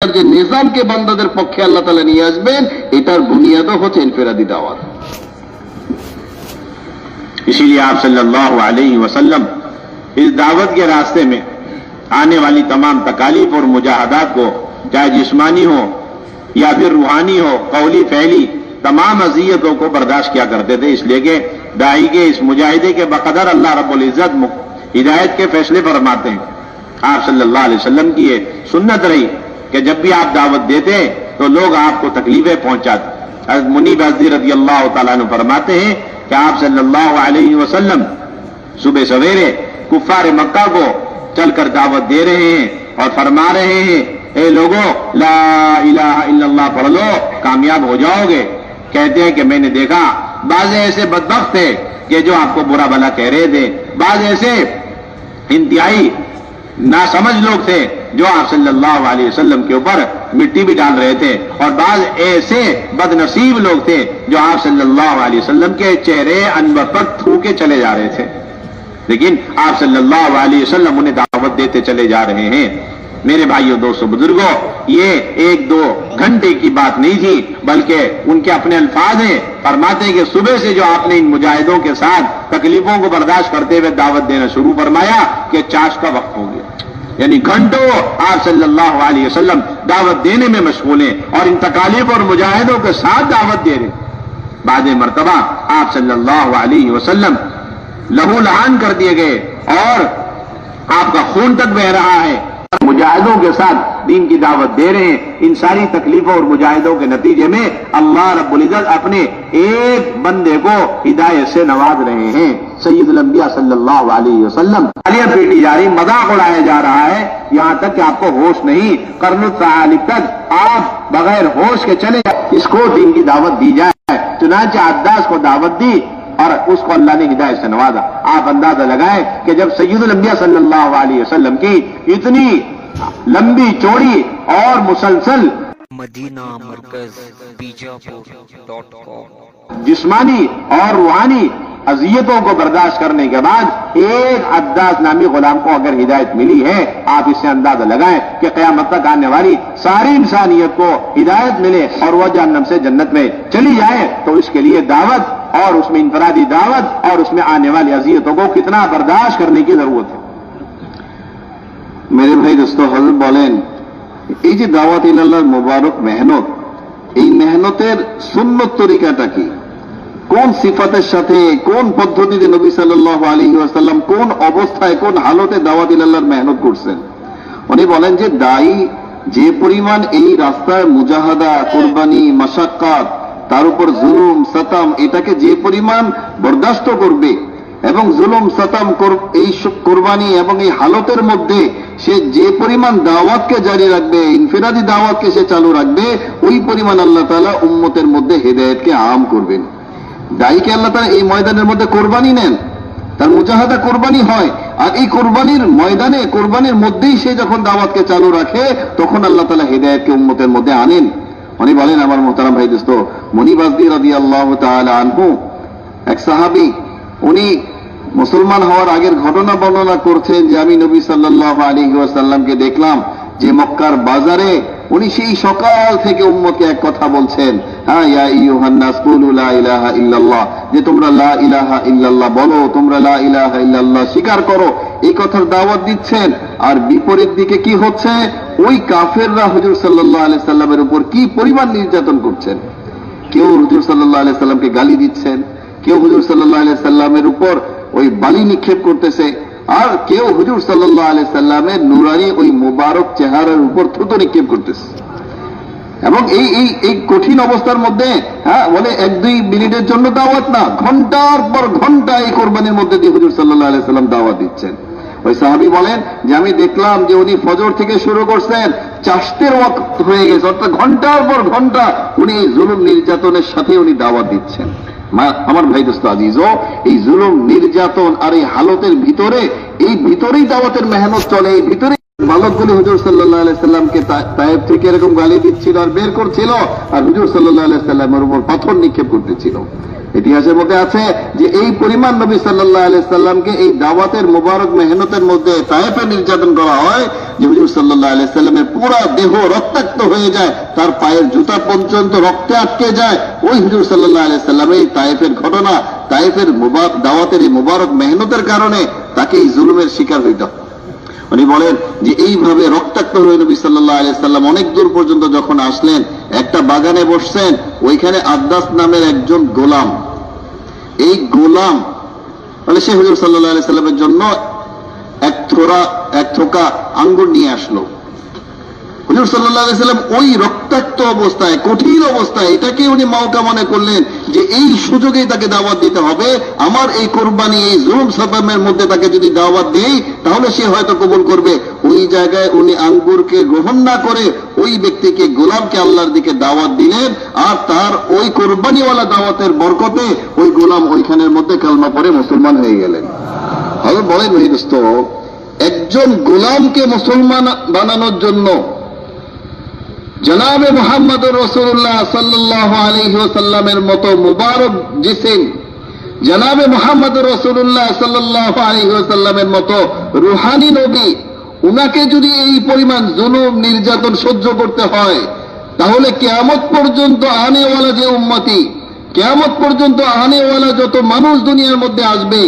যে নিজামকে বান্দাদের পক্ষে আল্লাহ তাআলা নিয়ে আসবেন, এটার বুনিয়াদও হচ্ছে ইনফিরাদি দাওয়াত। इसीलिए आप सल्लल्लाहु अलैहि वसल्लम इस दावत के रास्ते में आने वाली तमाम तकालीफ और मुजाहदात को, चाहे जिस्मानी हो या फिर रूहानी हो, कौली फैली, तमाम अजियतों को बर्दाश्त किया करते थे। इसलिए कि दाई के इस मुजाहिदे के बकदर अल्लाह रब्बुल इज्जत हिदायत के फैसले फरमाते हैं। आप सल्लल्लाहु अलैहि वसल्लम की ये सुन्नत रही कि जब भी आप दावत देते तो लोग आपको तकलीफें पहुंचाते। हज़रत मुनीब अज़दी रज़ियल्लाहु ताला अन्हु फरमाते हैं कि आप सल्लल्लाहु अलैहि वसल्लम सुबह सवेरे कुफ्फार मक्का को चलकर दावत दे रहे हैं और फरमा रहे हैं, ए लोगों, ला इलाहा इल्लल्लाह पढ़ लो, कामयाब हो जाओगे। कहते हैं कि मैंने देखा बाज़ ऐसे बदबख्त थे कि जो आपको बुरा भला कह रहे थे, बाज़ ऐसे इंतहाई नासमझ लोग थे जो आप सल्लल्लाहु अलैहि वसल्लम के ऊपर मिट्टी भी डाल रहे थे, और बाज ऐसे बदनसीब लोग थे जो आप सल्लल्लाहु अलैहि वसल्लम के चेहरे अनवर पर थूके चले जा रहे थे। लेकिन आप सल्लल्लाहु अलैहि वसल्लम उन्हें दावत देते चले जा रहे हैं। मेरे भाइयों, दोस्तों, बुजुर्गों, ये एक दो घंटे की बात नहीं थी, बल्कि उनके अपने अल्फाज हैं। फरमाते हैं कि सुबह से जो आपने इन मुजाहिदों के साथ तकलीफों को बर्दाश्त करते हुए दावत देना शुरू फरमाया कि चाश का वक्त हो गया, यानी घंटों आप सल्लल्लाहु अलैहि वसल्लम दावत देने में मशगूल हैं और इन तकालीफ और मुजाहिदों के साथ दावत दे रहे। बाद मरतबा आप सल्लल्लाहु अलैहि वसल्लम लहू लहान कर दिए गए और आपका खून तक बह रहा है। मुजाहिदों के साथ दीन की दावत दे रहे हैं। इन सारी तकलीफों और मुजाहिदों के नतीजे में अल्लाह रब्बुल इज्जत अपने एक बंदे को हिदायत से नवाज रहे हैं, सैयदुल अंबिया सल्लल्लाहु अलैहि वसल्लम। तालियां पीटी जा रही, मजाक उड़ाया जा रहा है, यहां तक कि आपको होश नहीं, कर्नुत सालिक तक आप बगैर होश के चले जाए। इसको दीन की दावत दी जाए। चुनांचे अद्दास को दावत दी और उसको अल्लाह ने हिदायत से नवाजा। आप अंदाजा लगाएं कि जब सैयदुल अंबिया सल्लल्लाहु अलैहि वसल्लम की इतनी लंबी चौड़ी और मुसलसल मदीना मरकज बीजापुर.com जिस्मानी और रूहानी अजियतों को बर्दाश्त करने के बाद एक अद्दास नामी गुलाम को अगर हिदायत मिली है, आप इससे अंदाजा लगाएं कि क़यामत तक आने वाली सारी इंसानियत को हिदायत मिले और वह जहन्नम से जन्नत में चली जाए, तो इसके लिए दावत और उसमें इनफरादी दावत और उसमें आने वाली अजियतों को कितना बर्दाश्त करने की जरूरत है। मेरे भाई दोस्तों, हजरत बोलेन এই যে দাওয়াত ইলাল্লাহর মোবারক মেহনত, এই মেহনতের সুন্নত তরিকাটা কি, কোন সিফাতের সাথে কোন পদ্ধতিতে নবী সাল্লাল্লাহু আলাইহি ওয়াসাল্লাম কোন অবস্থায় কোন হালতে দাওয়াত ইলাল্লাহর মেহনত করছেন। উনি বলেন যে দায়ী যে পরিমাণ এই রাস্তায় মুজাহাদা, কুরবানি, মাশাক্কাত, তার উপর জুলুম সাতাম, এটাকে যে পরিমাণ বরদাস্ত করবে এবং জুলুম সাতাম এই কুরবানি এবং এই হালতের মধ্যে সে যে পরিমাণ দাওয়াতকে জারি রাখবে, ইনফিরাদি দাওয়াতকে সে চালু রাখবে, ওই পরিমাণ আল্লাহ তাআলা উম্মতের মধ্যে হেদায়েতকে আম করবেন। দায়ীকে আল্লাহ তাআলা এই ময়দানের মধ্যে কোরবানি নেন, তার মুজাহাদা কোরবানি হয়, আর এই কোরবানির ময়দানে কোরবানির মধ্যেই সে যখন দাওয়াতকে চালু রাখে, তখন আল্লাহ তাআলা হেদায়েতকে উম্মতের মধ্যে আনেন। উনি বলেন, আমার মোহতারাম ভাই দোস্ত, মুনিব আযদি রাদিয়াল্লাহু তাআলা আনহু এক সাহাবী, উনি মুসলমান হওয়ার আগের ঘটনা বর্ণনা করছেন যে আমি নবী সাল্লাল্লাহু আলাইহি ওয়াসাল্লামকে দেখলাম যে মক্কার বাজারে উনি সেই সকাল থেকে উম্মতকে এক কথা বলছেন, হ্যাঁ, ইয়া আইয়ুহান নাস কুলু লা ইলাহা ইল্লাল্লাহ, যে তোমরা লা ইলাহা ইল্লাল্লাহ বলো, তোমরা লা ইলাহা ইল্লাল্লাহ স্বীকার করো, এই কথার দাওয়াত দিচ্ছেন। আর বিপরীত দিকে কি হচ্ছে, ওই কাফেররা হুজুর সাল্লাল্লাহু আলাইহি সাল্লামের উপর কি পরিমাণ নির্যাতন করছেন। কেউ হুজুর সাল্লাল্লাহু আলাইহি সাল্লামকে গালি দিচ্ছেন, কেউ হুজুর সাল্লাল্লাহু আলাইহি সাল্লামের উপর ওই বালি নিক্ষেপ করতেছে, আর কেউ হুজুর সাল্লাল্লাহু আলাইহি সাল্লামের নুরানি ওই মুবারক চেহারার উপর থুতু নিক্ষেপ করতেছে। এবং এই কঠিন অবস্থার মধ্যে, হ্যাঁ, বলে এক দুই মিনিটের জন্য দাওয়াত না, ঘন্টার পর ঘন্টা এই কোরবানির মধ্যে দিয়ে হুজুর সাল্লাল্লাহু আলাইহি সাল্লাম দাওয়াত দিচ্ছেন। ওই সাহাবী বলেন যে আমি দেখলাম যে উনি ফজর থেকে শুরু করছেন, চাশতের ওয়াক্ত হয়ে গেছে, অর্থাৎ ঘন্টার পর ঘন্টা উনি এই জুলুম নির্যাতনের সাথে উনি দাওয়াত দিচ্ছেন। আমার ভাই দোস্ত আজিজ, এই জুলুম নির্যাতন আর এই হালতের ভিতরে, এই ভিতরেই দাওয়াতের মেহনত চলে। এই ভিতরে বালকগুলি হুজুর সাল্লাল্লাহু আলাইহি সাল্লামকে তায়েব থেকে এরকম গালি দিচ্ছিল আর বের করছিল, আর হুজুর সাল্লাল্লাহু আলাইহি সাল্লামের উপর পাথর নিক্ষেপ করতেছিল। ইতিহাসের মধ্যে আছে যে এই পরিমাণ নবী সাল্লাল্লাহু আলাইহি সাল্লামকে এই দাওয়াতের মুবারক মেহনতের মধ্যে তায়েফে নির্যাতন করা হয় যে হুজুর সাল্লাল্লাহু আলাইহি সাল্লামের পুরো দেহ রক্তাক্ত হয়ে যায়, তার পায়ের জুতা পর্যন্ত রক্তে আটকে যায়। ওই হুজুর সাল্লাল্লাহু আলাইহি সাল্লামের এই তায়েফের ঘটনা, তায়েফের দাওয়াতের এই মুবারক মেহনতের কারণে তাকে এই জুলুমের শিকার হইতে হয়। উনি বলেন যে এইভাবে রক্তাক্ত হয়ে নবী সাল্লাল্লাহু আলাইহি সাল্লাম অনেক দূর পর্যন্ত যখন আসলেন, একটা বাগানে বসছেন, ওইখানে আদ্দাস নামের একজন গোলাম, এই গোলাম মানে সে হুজুর সাল্লাল্লাহু আলাইহি সাল্লামের জন্য এক থোকা আঙ্গুর নিয়ে আসলো। হুজুর সাল্লাল্লাহু আলাইহি সাল্লাম ওই রক্তাক্ত অবস্থায়, কঠিন অবস্থায়, এটাকে উনি মওকা মনে করলেন যে এই সুযোগেই তাকে দাওয়াত দিতে হবে। আমার এই কোরবানি, এই জুলুম সাতামের মধ্যে তাকে যদি দাওয়াত দেই তাহলে সে হয়তো কবুল করবে। ওই জায়গায় উনি আঙ্গুরকে গ্রহণ না করে ওই ব্যক্তিকে, গোলামকে আল্লাহর দিকে দাওয়াত দিলেন, আর তার ওই কোরবানিওয়ালা দাওয়াতের বরকতে ওই গোলাম ওইখানের মধ্যে কালমা পড়ে মুসলমান হয়ে গেলেন। হযরত বলেন ভাই দোস্ত, একজন গোলামকে মুসলমান বানানোর জন্য জনাবে মুহাম্মদুর রাসূলুল্লাহ সাল্লাল্লাহু আলাইহি ওয়াসাল্লামের মতো মুবারক জিসিম, জনাবে মুহাম্মদুর রাসূলুল্লাহ সাল্লাল্লাহু আলাইহি ওয়াসাল্লামের মতো রূহানী নবী, উনাকে যদি এই পরিমাণ জুলুম নির্যাতন সহ্য করতে হয়, তাহলে কিয়ামত পর্যন্ত আনেওয়ালা যে উম্মতি, কিয়ামত পর্যন্ত আনেওয়ালা যত মানুষ দুনিয়ার মধ্যে আসবে,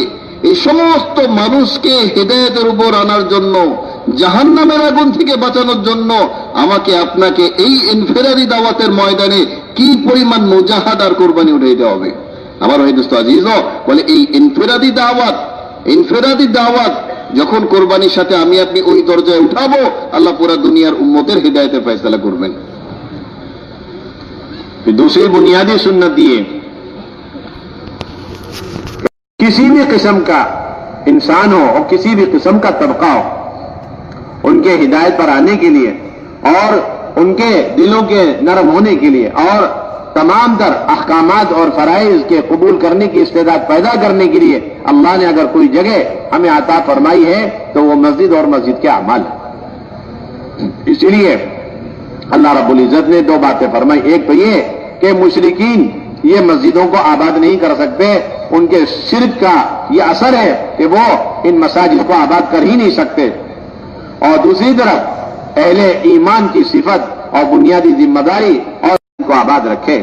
এই সমস্ত মানুষকে হিদায়াতের উপর আনার জন্য, জাহান্নামের আগুন থেকে বাঁচানোর জন্য আমাকে আপনাকে এই ইনফেরারি দাওয়াতের ময়দানে কি পরিমাণ মুজাহাদার কোরবানি উঠাইতে হবে। আমার ভাই দোস্ত আজিজ বলে, এই ইনফেরাদি দাওয়াত যখন কোরবানির সাথে আমি আপনি ওই দরজায় উঠাবো, আল্লাহ পুরা দুনিয়ার উম্মতের হিদায়াতের ফয়সালা করবেন। दूसरी बुनियादी सुन्नत ये, किसी भी किस्म का इंसान हो और किसी भी किस्म का तबका हो, उनके हिदायत पर आने के लिए और उनके दिलों के नरम होने के लिए और तमाम तर अहकामात और फराइज के कबूल करने की इस्तेदाद पैदा करने के लिए अल्लाह ने अगर कोई जगह हमें अता फरमाई है तो वो मस्जिद और मस्जिद के अमाल है। इसलिए अल्लाह रब्बुल इज्जत ने दो बातें फरमाई। एक तो ये कि मुशरिकीन ये मस्जिदों को आबाद नहीं कर सकते, उनके शिर्क का ये असर है कि वो इन मसाजिद को आबाद कर ही नहीं सकते। और दूसरी तरफ अहले ईमान की सिफत और बुनियादी जिम्मेदारी और इनको आबाद रखे।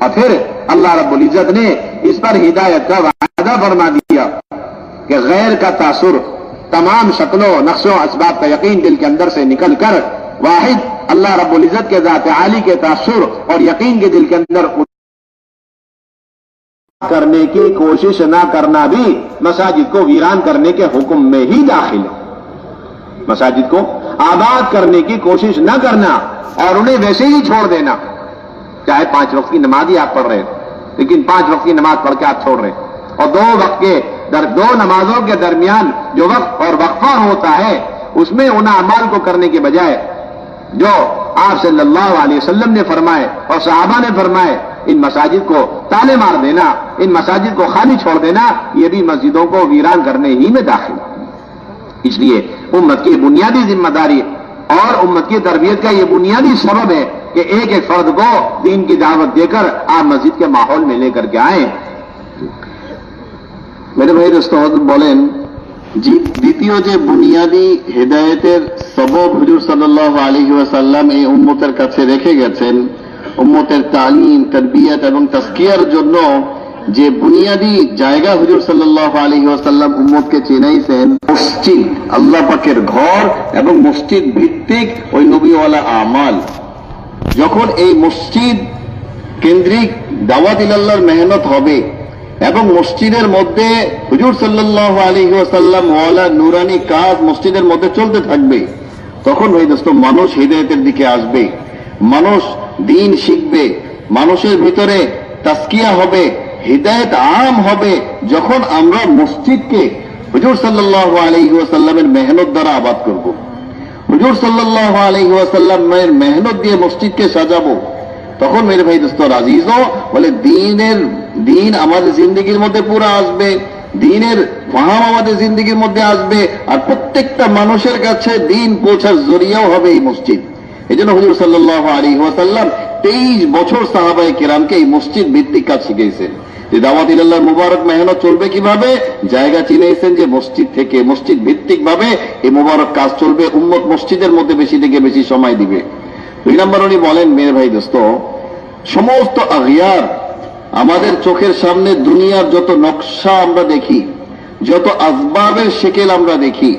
और फिर अल्लाह रब्बुल इज्जत ने इस पर हिदायत का वादा फरमा दिया कि गैर का तासुर, तमाम शक्लों नक्शों असबाब का यकीन दिल के अंदर से निकल कर वाहिद अल्लाह रब्बुल इज्जत के ज़ात आली के तासुर और यकीन के दिल के अंदर करने की कोशिश ना करना भी मसाजिद को वीरान करने के हुक्म में ही दाखिल है। मसाजिद को आबाद करने की कोशिश न करना और उन्हें वैसे ही छोड़ देना, चाहे 5 वक्त की नमाज ही आप पढ़ रहे हैं, लेकिन 5 वक्त की नमाज पढ़ के आप छोड़ रहे हैं, और 2 वक्त के दो नमाजों के दरमियान जो वक्त और वक्फा होता है उसमें उन अमाल को करने के बजाय जो आप सल्लल्लाहु अलैहि वसल्लम ने फरमाए और सहाबा ने फरमाए, इन मसाजिद को ताले मार देना, इन मसाजिद को खाली छोड़ देना, ये भी मस्जिदों को वीरान करने ही में दाखिल। इसलिए उम्मत की बुनियादी जिम्मेदारी और उम्मत की तरबियत का ये बुनियादी सबब है कि एक एक फर्द को दीन की दावत देकर आप मस्जिद के माहौल में लेकर के आए। मेरे भाई दोस्तों बोलें, দ্বিতীয় যে বুনিয়াদি হেদায়েতের সবব হুজুর সাল্লাল্লাহু আলাইহি ওয়াসাল্লাম এই উম্মতের কাছে রেখে গেছেন, উম্মতের তালিম, তারবিয়ত এবং তাজকিয়ার জন্য যে বুনিয়াদি জায়গা হুজুর সাল্লাল্লাহু আলাইহি ওয়াসাল্লাম উম্মতকে চিনাইছেন, মসজিদ, আল্লাহ পাকের ঘর এবং মসজিদ ভিত্তিক ওই নবীওয়ালা আমাল। যখন এই মসজিদ কেন্দ্রিক দাওয়াত ইলাল্লাহর মেহনত হবে এবং মসজিদের মধ্যে হুজুর সাল্লাল্লাহু আলাইহি ওয়াসাল্লাম ওয়ালা নুরানি কাজ মসজিদের মধ্যে চলতে থাকবে, তখন ভাই দোস্ত মানুষ হিদায়াতের দিকে আসবে, মানুষ দ্বীন শিখবে, মানুষের ভিতরে তাজকিয়া হবে, হিদায়াত আম হবে। যখন আমরা মসজিদকে হুজুর সাল্লাল্লাহু আলাইহি ওয়াসাল্লামের মেহনত দ্বারা আবাদ করব, হুজুর সাল্লাল্লাহু আলাইহি ওয়াসাল্লামের মেহনত দিয়ে মসজিদকে সাজাবো, তখন মেরে ভাই দোস্ত আজিজ বলে দিন আমাদের জিন্দগির মধ্যে পুরো আসবে, দিনের ফাহাম আমাদের জিন্দগির মধ্যে আসবে, আর প্রত্যেকটা মানুষের কাছে দিন পৌঁছার জরিয়াও হবে এই মসজিদ। এই জন্য হুজুর সাল্লাল্লাহু আলাইহি ওয়াসাল্লাম 23 বছর সাহাবায়ে কেরামকে এই মসজিদ ভিত্তিক কাজ শিখিয়েছেন। যে দাওয়াত ইলাল্লাহর মুবারক মেহনত চলবে কিভাবে, জায়গা চিনেছেন যে মসজিদ থেকে, মসজিদ ভিত্তিক ভাবে এই মুবারক কাজ চলবে, উম্মত মসজিদের মধ্যে বেশি থেকে বেশি সময় দিবে। 2 নম্বর উনি বলেন, মেরে ভাই দোস্ত, সমস্ত আগিয়ার আমাদের চোখের সামনে দুনিয়ার যত নকশা আমরা দেখি, যত আসবাবের শেকেল আমরা দেখি,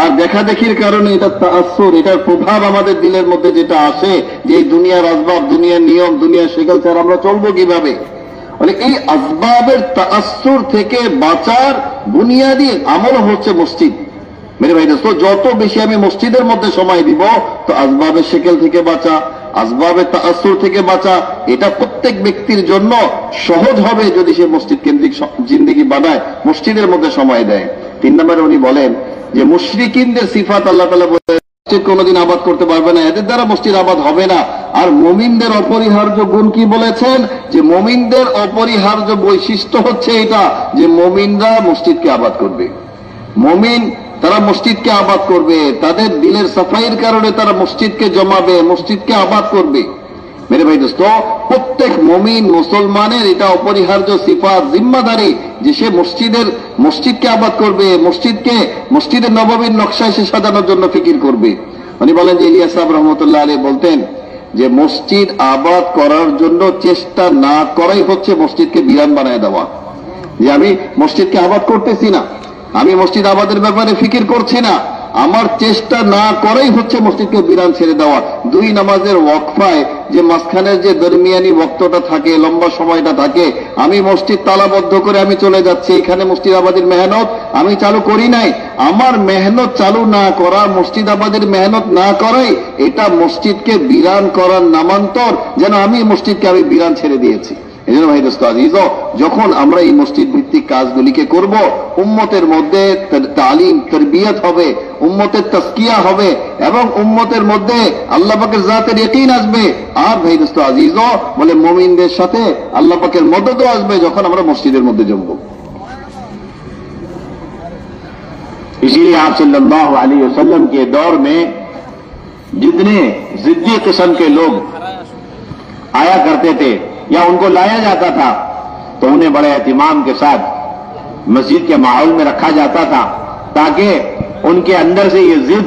আর দেখা দেখির কারণে এটার তাআসসুর, এটার প্রভাব আমাদের দিলের মধ্যে যেটা আসে যে এই দুনিয়ার আসবাব, দুনিয়ার নিয়ম, দুনিয়ার শেকেল ছাড়া আমরা চলবো কিভাবে, মানে এই আসবাবের তাআসসুর থেকে বাঁচার বুনিয়াদি আমল হচ্ছে মসজিদ। মেরে ভাই দোস্ত, যত বেশি আমি মসজিদের মধ্যে সময় দিব তো আসবাবের শেকেল থেকে বাঁচা, আসবাবের তাআসসুর থেকে বাঁচা, এটা প্রত্যেক ব্যক্তির জন্য সহজ হবে যদি সে মসজিদ কেন্দ্রিক জিন্দেগি বানায়, মসজিদের মধ্যে সময় দেয়। 3 নম্বরে উনি বলেন যে মুশরিকিনদের সিফাত আল্লাহ তাআলা বলেন মসজিদ কোনোদিন আবাদ করতে পারবে না, এদের দ্বারা মসজিদ আবাদ হবে না। আর মুমিনদের অপরিহার্য গুণ কি বলেছেন, যে মুমিনদের অপরিহার্য বৈশিষ্ট্য হচ্ছে এটা যে মুমিনরা মসজিদকে আবাদ করবে। মুমিন তারা মসজিদকে আবাদ করবে, তাদের দিলের সাফাইয়ের কারণে তারা মসজিদকে জমাবে, মসজিদকে আবাদ করবে। মেরে ভাই দোস্ত, প্রত্যেক মুমিন মুসলমানের এটা অপরিহার্য সিফাত, জিম্মাদারি যে সে মসজিদকে আবাদ করবে, মসজিদের নববীর নকশায় সে সাজানোর জন্য ফিকির করবে। উনি বলেন যে ইলিয়াস সাহেব রহমতুল্লাহ আলাইহি বলতেন যে মসজিদ আবাদ করার জন্য চেষ্টা না করাই হচ্ছে মসজিদকে বিরান বানায় দেওয়া। যে আমি মসজিদকে আবাদ করতেছি না, আমি মসজিদ আবাদের ব্যাপারে ফিকির করছি না, আমার চেষ্টা না করাই হচ্ছে মসজিদকে বিরান ছেড়ে দেওয়া। 2 নামাজের ওয়াকফায় যে মাঝখানের যে দরমিয়ানি বক্তটা থাকে, লম্বা সময়টা থাকে, আমি মসজিদ তালাবদ্ধ করে আমি চলে যাচ্ছি, এখানে মসজিদ আবাদের মেহনত আমি চালু করি নাই। আমার মেহনত চালু না করা, মসজিদ আবাদের মেহনত না করাই এটা মসজিদকে বিরান করার নামান্তর, যেন আমি মসজিদকে বিরান ছেড়ে দিয়েছি। এই জন্য ভাই দোস্ত আজিজ, যখন আমরা এই মসজিদ ভিত্তিক কাজগুলিকে করব, উম্মতের মধ্যে তালিম তারবিয়ত হবে, উম্মতের তাসকিয়া হবে এবং উম্মতের মধ্যে আল্লাহ পাকের জাতের ইয়াকিন আসবে। আর ভাই দোস্ত আজিজ বলে মুমিনদের সাথে আল্লাহ পাকের মদদও আসবে যখন আমরা মসজিদের মধ্যে জমব। इसीलिए आप सल्लल्लाहु अलैहि वसल्लम के दौर में जितने जिद्दी किस्म के लोग आया करते थे या उनको लाया जाता था तो उन्हें बड़े एहतिमाम के साथ मस्जिद के माहौल में रखा जाता था ताकि उनके अंदर से ये जिद,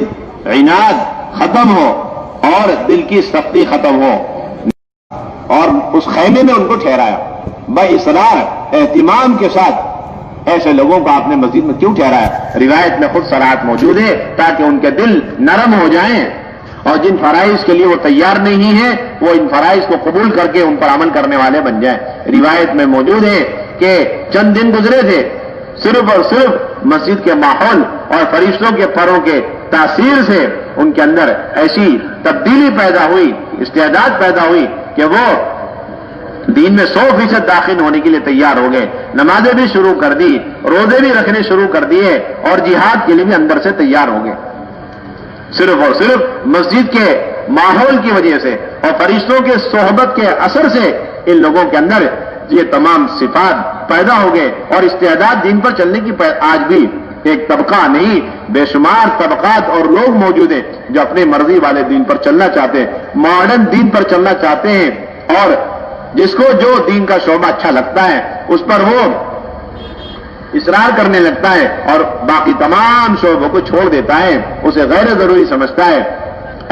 इनाद खत्म हो और दिल की सख्ती खत्म हो। और उस खैमे में उनको ठहराया बाइसरार एहतिमाम के साथ। ऐसे लोगों को आपने मस्जिद में क्यों ठहराया? रिवायत में खुद सराहत मौजूद है ताकि उनके दिल नरम हो जाएं और जिन फराइज के लिए वो तैयार नहीं है वो इन फराइज को कबूल करके उन पर अमल करने वाले बन जाएं। रिवायत में मौजूद है कि चंद दिन गुजरे थे, सिर्फ और सिर्फ मस्जिद के माहौल और फरिश्तों के फरों के तासीर से उनके अंदर ऐसी तब्दीली पैदा हुई, इस्तेदाद पैदा हुई कि वो दीन में 100% दाखिल होने के लिए तैयार हो गए। नमाजें भी शुरू कर दी, रोजे भी रखने शुरू कर दिए और जिहाद के लिए भी अंदर से तैयार हो गए। सिर्फ और सिर्फ मस्जिद के माहौल की वजह से और फरिश्तों के सोहबत के असर से इन लोगों के अंदर ये तमाम सिफात पैदा हो गए और इस्तेदाद दीन पर चलने की आज भी एक तबका नहीं, बेशुमार तबकात और लोग मौजूद हैं जो अपनी मर्जी वाले दीन पर चलना चाहते हैं, मॉडर्न दीन पर चलना चाहते हैं और जिसको जो दीन का शोबा अच्छा लगता है उस पर वो इसरार करने लगता है और बाकी तमाम शोबों को छोड़ देता है, उसे गैर जरूरी समझता है।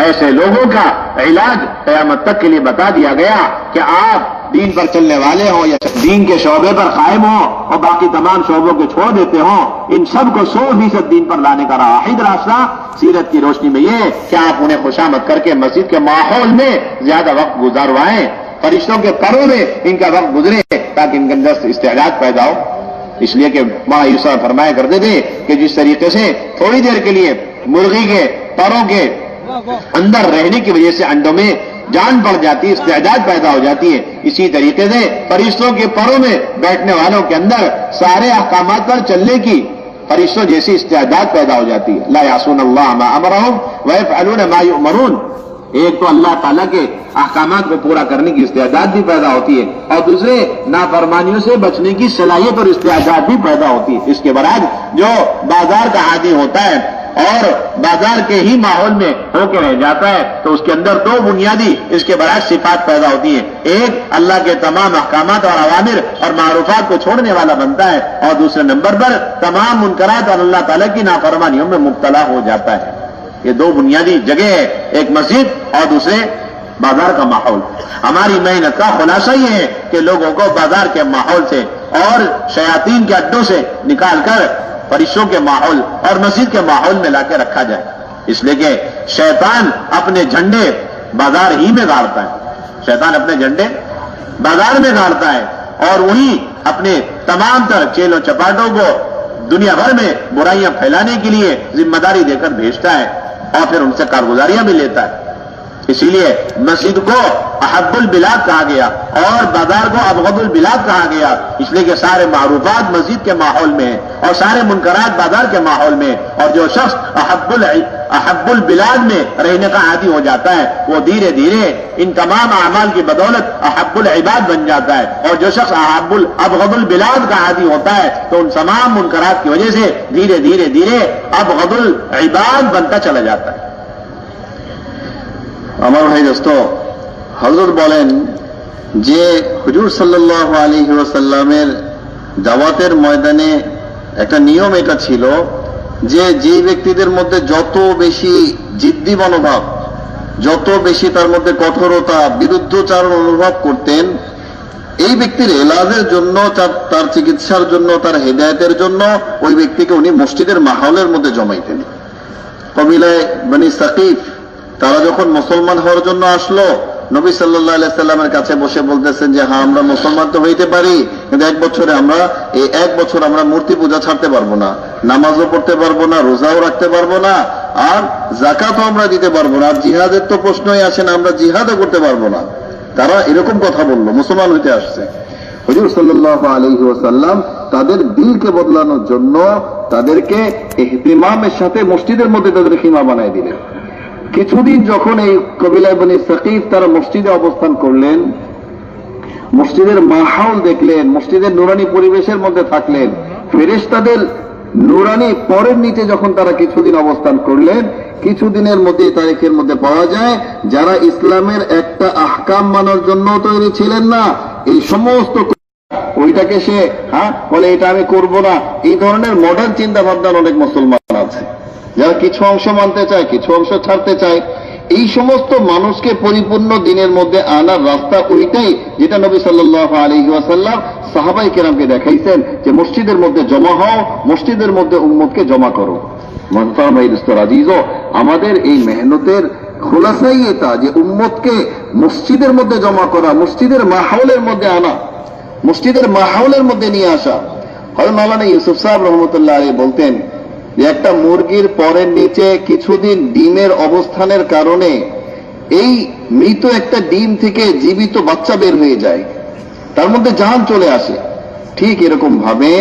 ऐसे लोगों का इलाज क़यामत तक के लिए बता दिया गया कि आप दीन पर चलने वाले हो या दीन के शोबे पर कायम हो और बाकी तमाम शोबों को छोड़ देते हो, इन सब को 100% दीन पर लाने का वाहिद रास्ता सीरत की रोशनी में ये कि आप उन्हें खुशामद करके मस्जिद के माहौल में ज्यादा वक्त गुजारवाएं, फरिश्तों के परों में इनका वक्त गुजरे ताकि इनके अंदर इस्तेदाद पैदा हो। इसलिए कि मां यूसुफ फरमाया करते थे कि जिस तरीके से थोड़ी देर के लिए मुर्गी के परों के अंदर रहने की वजह से अंडों में जान पड़ जाती है, इस्तेदाद पैदा हो जाती है, इसी तरीके से फरिश्तों के परों में बैठने वालों के अंदर सारे अहकामात पर चलने की फरिश्तों जैसी इस्तेदाद पैदा हो जाती है। ला यासून अल्लाह मा अमरहुम व यफअलून मा युअमरून। एक तो अल्लाह ताला के अहकामात को पूरा करने की इस्तेदाद भी पैदा होती है और दूसरे नाफरमानियों से बचने की सलाहियत और इस्तेदाद भी पैदा होती है। इसके बराबर जो बाजार का आदी होता है और बाजार के ही माहौल में होकर रह जाता है, तो उसके अंदर दो बुनियादी इसके बड़ा सिफात पैदा होती है। एक, अल्लाह के तमाम अहकामात और अवामिर और मारूफात को छोड़ने वाला बनता है, और दूसरे नंबर पर तमाम मुनकरात और अल्लाह ताला की नाफरमानियों में मुब्तला हो जाता है। ये दो बुनियादी जगह है, एक मस्जिद और दूसरे बाजार का माहौल। हमारी मेहनत का खुलासा ये है कि लोगों को बाजार के माहौल से और शयातीन के अड्डों से निकालकर फरिश्तों के माहौल और मस्जिद के माहौल में लाकर रखा जाए, इसलिए कि शैतान अपने झंडे बाजार ही में गाड़ता है। शैतान अपने झंडे बाजार में गाड़ता है और वही अपने तमाम तर चेलों चपाटों को दुनिया भर में बुराइयां फैलाने के लिए जिम्मेदारी देकर भेजता है और फिर उनसे कारगुजारियां भी लेता है। इसीलिए मस्जिद को अहब्बुल बिलाद कहा गया और बाजार को अबगदुल बिलाद कहा गया, इसलिए कि सारे मारूफात मस्जिद के माहौल में और सारे मुनकरात बाजार के माहौल में, और जो शख्स अहब्बुल बिलाद में रहने का आदी हो जाता है वो धीरे धीरे इन तमाम अमाल की बदौलत अहब्बुल इबाद बन जाता है, और जो शख्स अबगदुल बिलाद का आदी होता है तो उन तमाम मुनकरात की वजह से धीरे धीरे धीरे अबगदुल इबाद बनता चला जाता है। আমার ভাই দোস্ত, হযরত বলেন যে হুজুর সাল্লাল্লাহু আলাইহি ওয়াসাল্লামের দাওয়াতের ময়দানে একটা নিয়ম এটা ছিল যে যে ব্যক্তিদের মধ্যে যত বেশি জিদ্দি মনোভাব, যত বেশি তার মধ্যে কঠোরতা, বিরুদ্ধচারণ অনুভব করতেন, এই ব্যক্তির এলাজের জন্য, তার চিকিৎসার জন্য, তার হেদায়েতের জন্য ওই ব্যক্তিকে উনি মসজিদের মাহৌলের মধ্যে জমাইতেন। কবিলায় বনি সাকিফ তারা যখন মুসলমান হওয়ার জন্য আসলো, নবী সাল্লাল্লাহু আলাইহি সাল্লামের কাছে বসে বলতেছেন যে হ্যাঁ, আমরা মুসলমান তো হইতে পারি, কিন্তু এক বছর আমরা মূর্তি পূজা ছাড়তে পারবো না, নামাজও পড়তে পারবো না, রোজাও রাখতে পারবো না, আর যাকাতও আমরা দিতে পারবো না, আর জিহাদের তো প্রশ্নই আসে না, আমরা জিহাদও করতে পারবো না। তারা এরকম কথা বললো, মুসলমান হইতে আসছে। হুজুর সাল্লাল্লাহু আলাইহি ওয়াসাল্লাম তাদের দিলকে বদলানোর জন্য তাদেরকে ইহতিমামের সাথে মসজিদের মধ্যে তাদের খিমা বানায় দিলেন। কিছুদিন যখন এই কবিলায় বনি সাকিফ তারা মসজিদে অবস্থান করলেন, মসজিদের মাহৌল দেখলেন, মসজিদের নুরানি পরিবেশের মধ্যে থাকলেন, ফেরেশতাদের নুরানি পরের নিচে যখন তারা কিছুদিন অবস্থান করলেন, কিছুদিনের মধ্যে তারিখের মধ্যে পাওয়া যায় যারা ইসলামের একটা আহকাম মানার জন্য তৈরি ছিলেন না, এই সমস্ত ওইটাকে সে বলে এটা আমি করব না, এই ধরনের মডার্ন চিন্তা ভাবনার অনেক মুসলমান আছে যারা কিছু অংশ মানতে চায়, কিছু অংশ ছাড়তে চায়। এই সমস্ত মানুষকে পরিপূর্ণ দিনের মধ্যে আনার রাস্তা ওইটাই যেটা নবী সাল্লাল্লাহু আলাইহি ওয়াসাল্লাম সাহাবায়ে কেরামকে দেখাইছেন যে মসজিদের মধ্যে জমা হও, মসজিদের মধ্যে উম্মতকে জমা করো। মোহতারাম ভাই দোস্ত আজিজো, আমাদের এই মেহনতের খোলাসাই এটা যে উম্মতকে মসজিদের মধ্যে জমা করা, মসজিদের মাহৌলের মধ্যে আনা, মসজিদের মাহৌলের মধ্যে নিয়ে আসা। হযরত মাওলানা ইউসুফ সাহেব রহমতুল্লাহ আলাইহি বলতেন যে একটা মুরগির পরের নিচে কিছুদিন ডিমের অবস্থানের কারণে এই মৃত একটা ডিম থেকে জীবিত বাচ্চা বের হয়ে যায়, তার মধ্যে জান চলে আসে। ঠিক এরকম ভাবে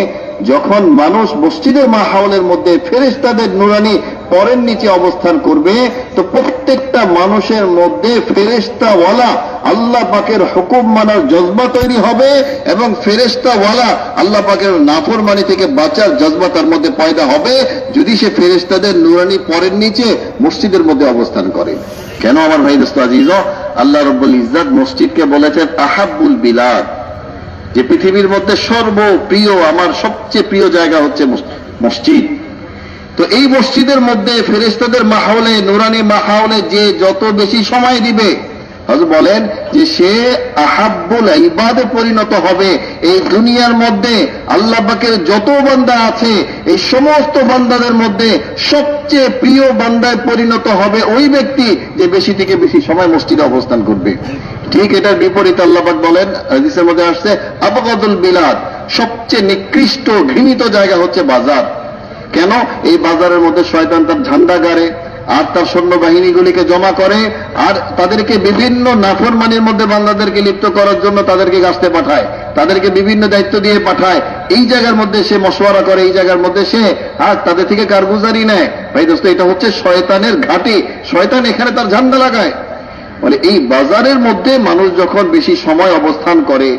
যখন মানুষ মসজিদের মাহৌলের মধ্যে ফেরেশতাদের নুরানি পরের নিচে অবস্থান করবে, তো প্রত্যেকটা মানুষের মধ্যে ফেরেশতাওয়ালা আল্লাহ পাকের হুকুম মানার জজবা তৈরি হবে এবং ফেরেশতাওয়ালা আল্লাহ পাকের নাফরমানি থেকে বাঁচার জজবা তার মধ্যে পয়দা হবে যদি সে ফেরেশতাদের নুরানি পরের নিচে মসজিদের মধ্যে অবস্থান করে। কেন আমার ভাই দোস্ত আজিজ, আল্লাহ রাব্বুল ইজ্জত মসজিদকে বলেছেন আহাব্বুল বিলাদ, যে পৃথিবীর মধ্যে সর্বপ্রিয়, আমার সবচেয়ে প্রিয় জায়গা হচ্ছে মসজিদ। তো এই মসজিদের মধ্যে ফেরেশতাদের মাহৌলে, নুরানি মাহৌলে যে যত বেশি সময় দিবে, হযরত বলেন যে সে আহাব্বুল ইবাদে পরিণত হবে। এই দুনিয়ার মধ্যে আল্লাহ পাকের যত বান্দা আছে, এই সমস্ত বান্দাদের মধ্যে সবচেয়ে প্রিয় বান্দায় পরিণত হবে ওই ব্যক্তি যে বেশি থেকে বেশি সময় মসজিদে অবস্থান করবে। ঠিক এটার বিপরীত আল্লাহ পাক বলেন, হাদিসের মধ্যে আসছে আবগাদুল বিলাদ, সবচেয়ে নিকৃষ্ট ঘৃণিত জায়গা হচ্ছে বাজার। কেন? এই বাজারের মধ্যে শয়তান তার ঝান্ডা গাড়ে আর তার সৈন্যবাহিনীগুলিকে জমা করে আর তাদেরকে বিভিন্ন নাফরমানির মধ্যে বান্দাদেরকে লিপ্ত করার জন্য তাদেরকে গাছতে পাঠায়, তাদেরকে বিভিন্ন দায়িত্ব দিয়ে পাঠায়। এই জায়গার মধ্যে সে মশওয়ারা করে, এই জায়গার মধ্যে সে তাদের থেকে কারগুজারি নেয়। ভাই দোস্ত, এটা হচ্ছে শয়তানের ঘাঁটি, শয়তান এখানে তার ঝান্ডা লাগায়। বলে এই বাজারের মধ্যে মানুষ যখন বেশি সময় অবস্থান করে,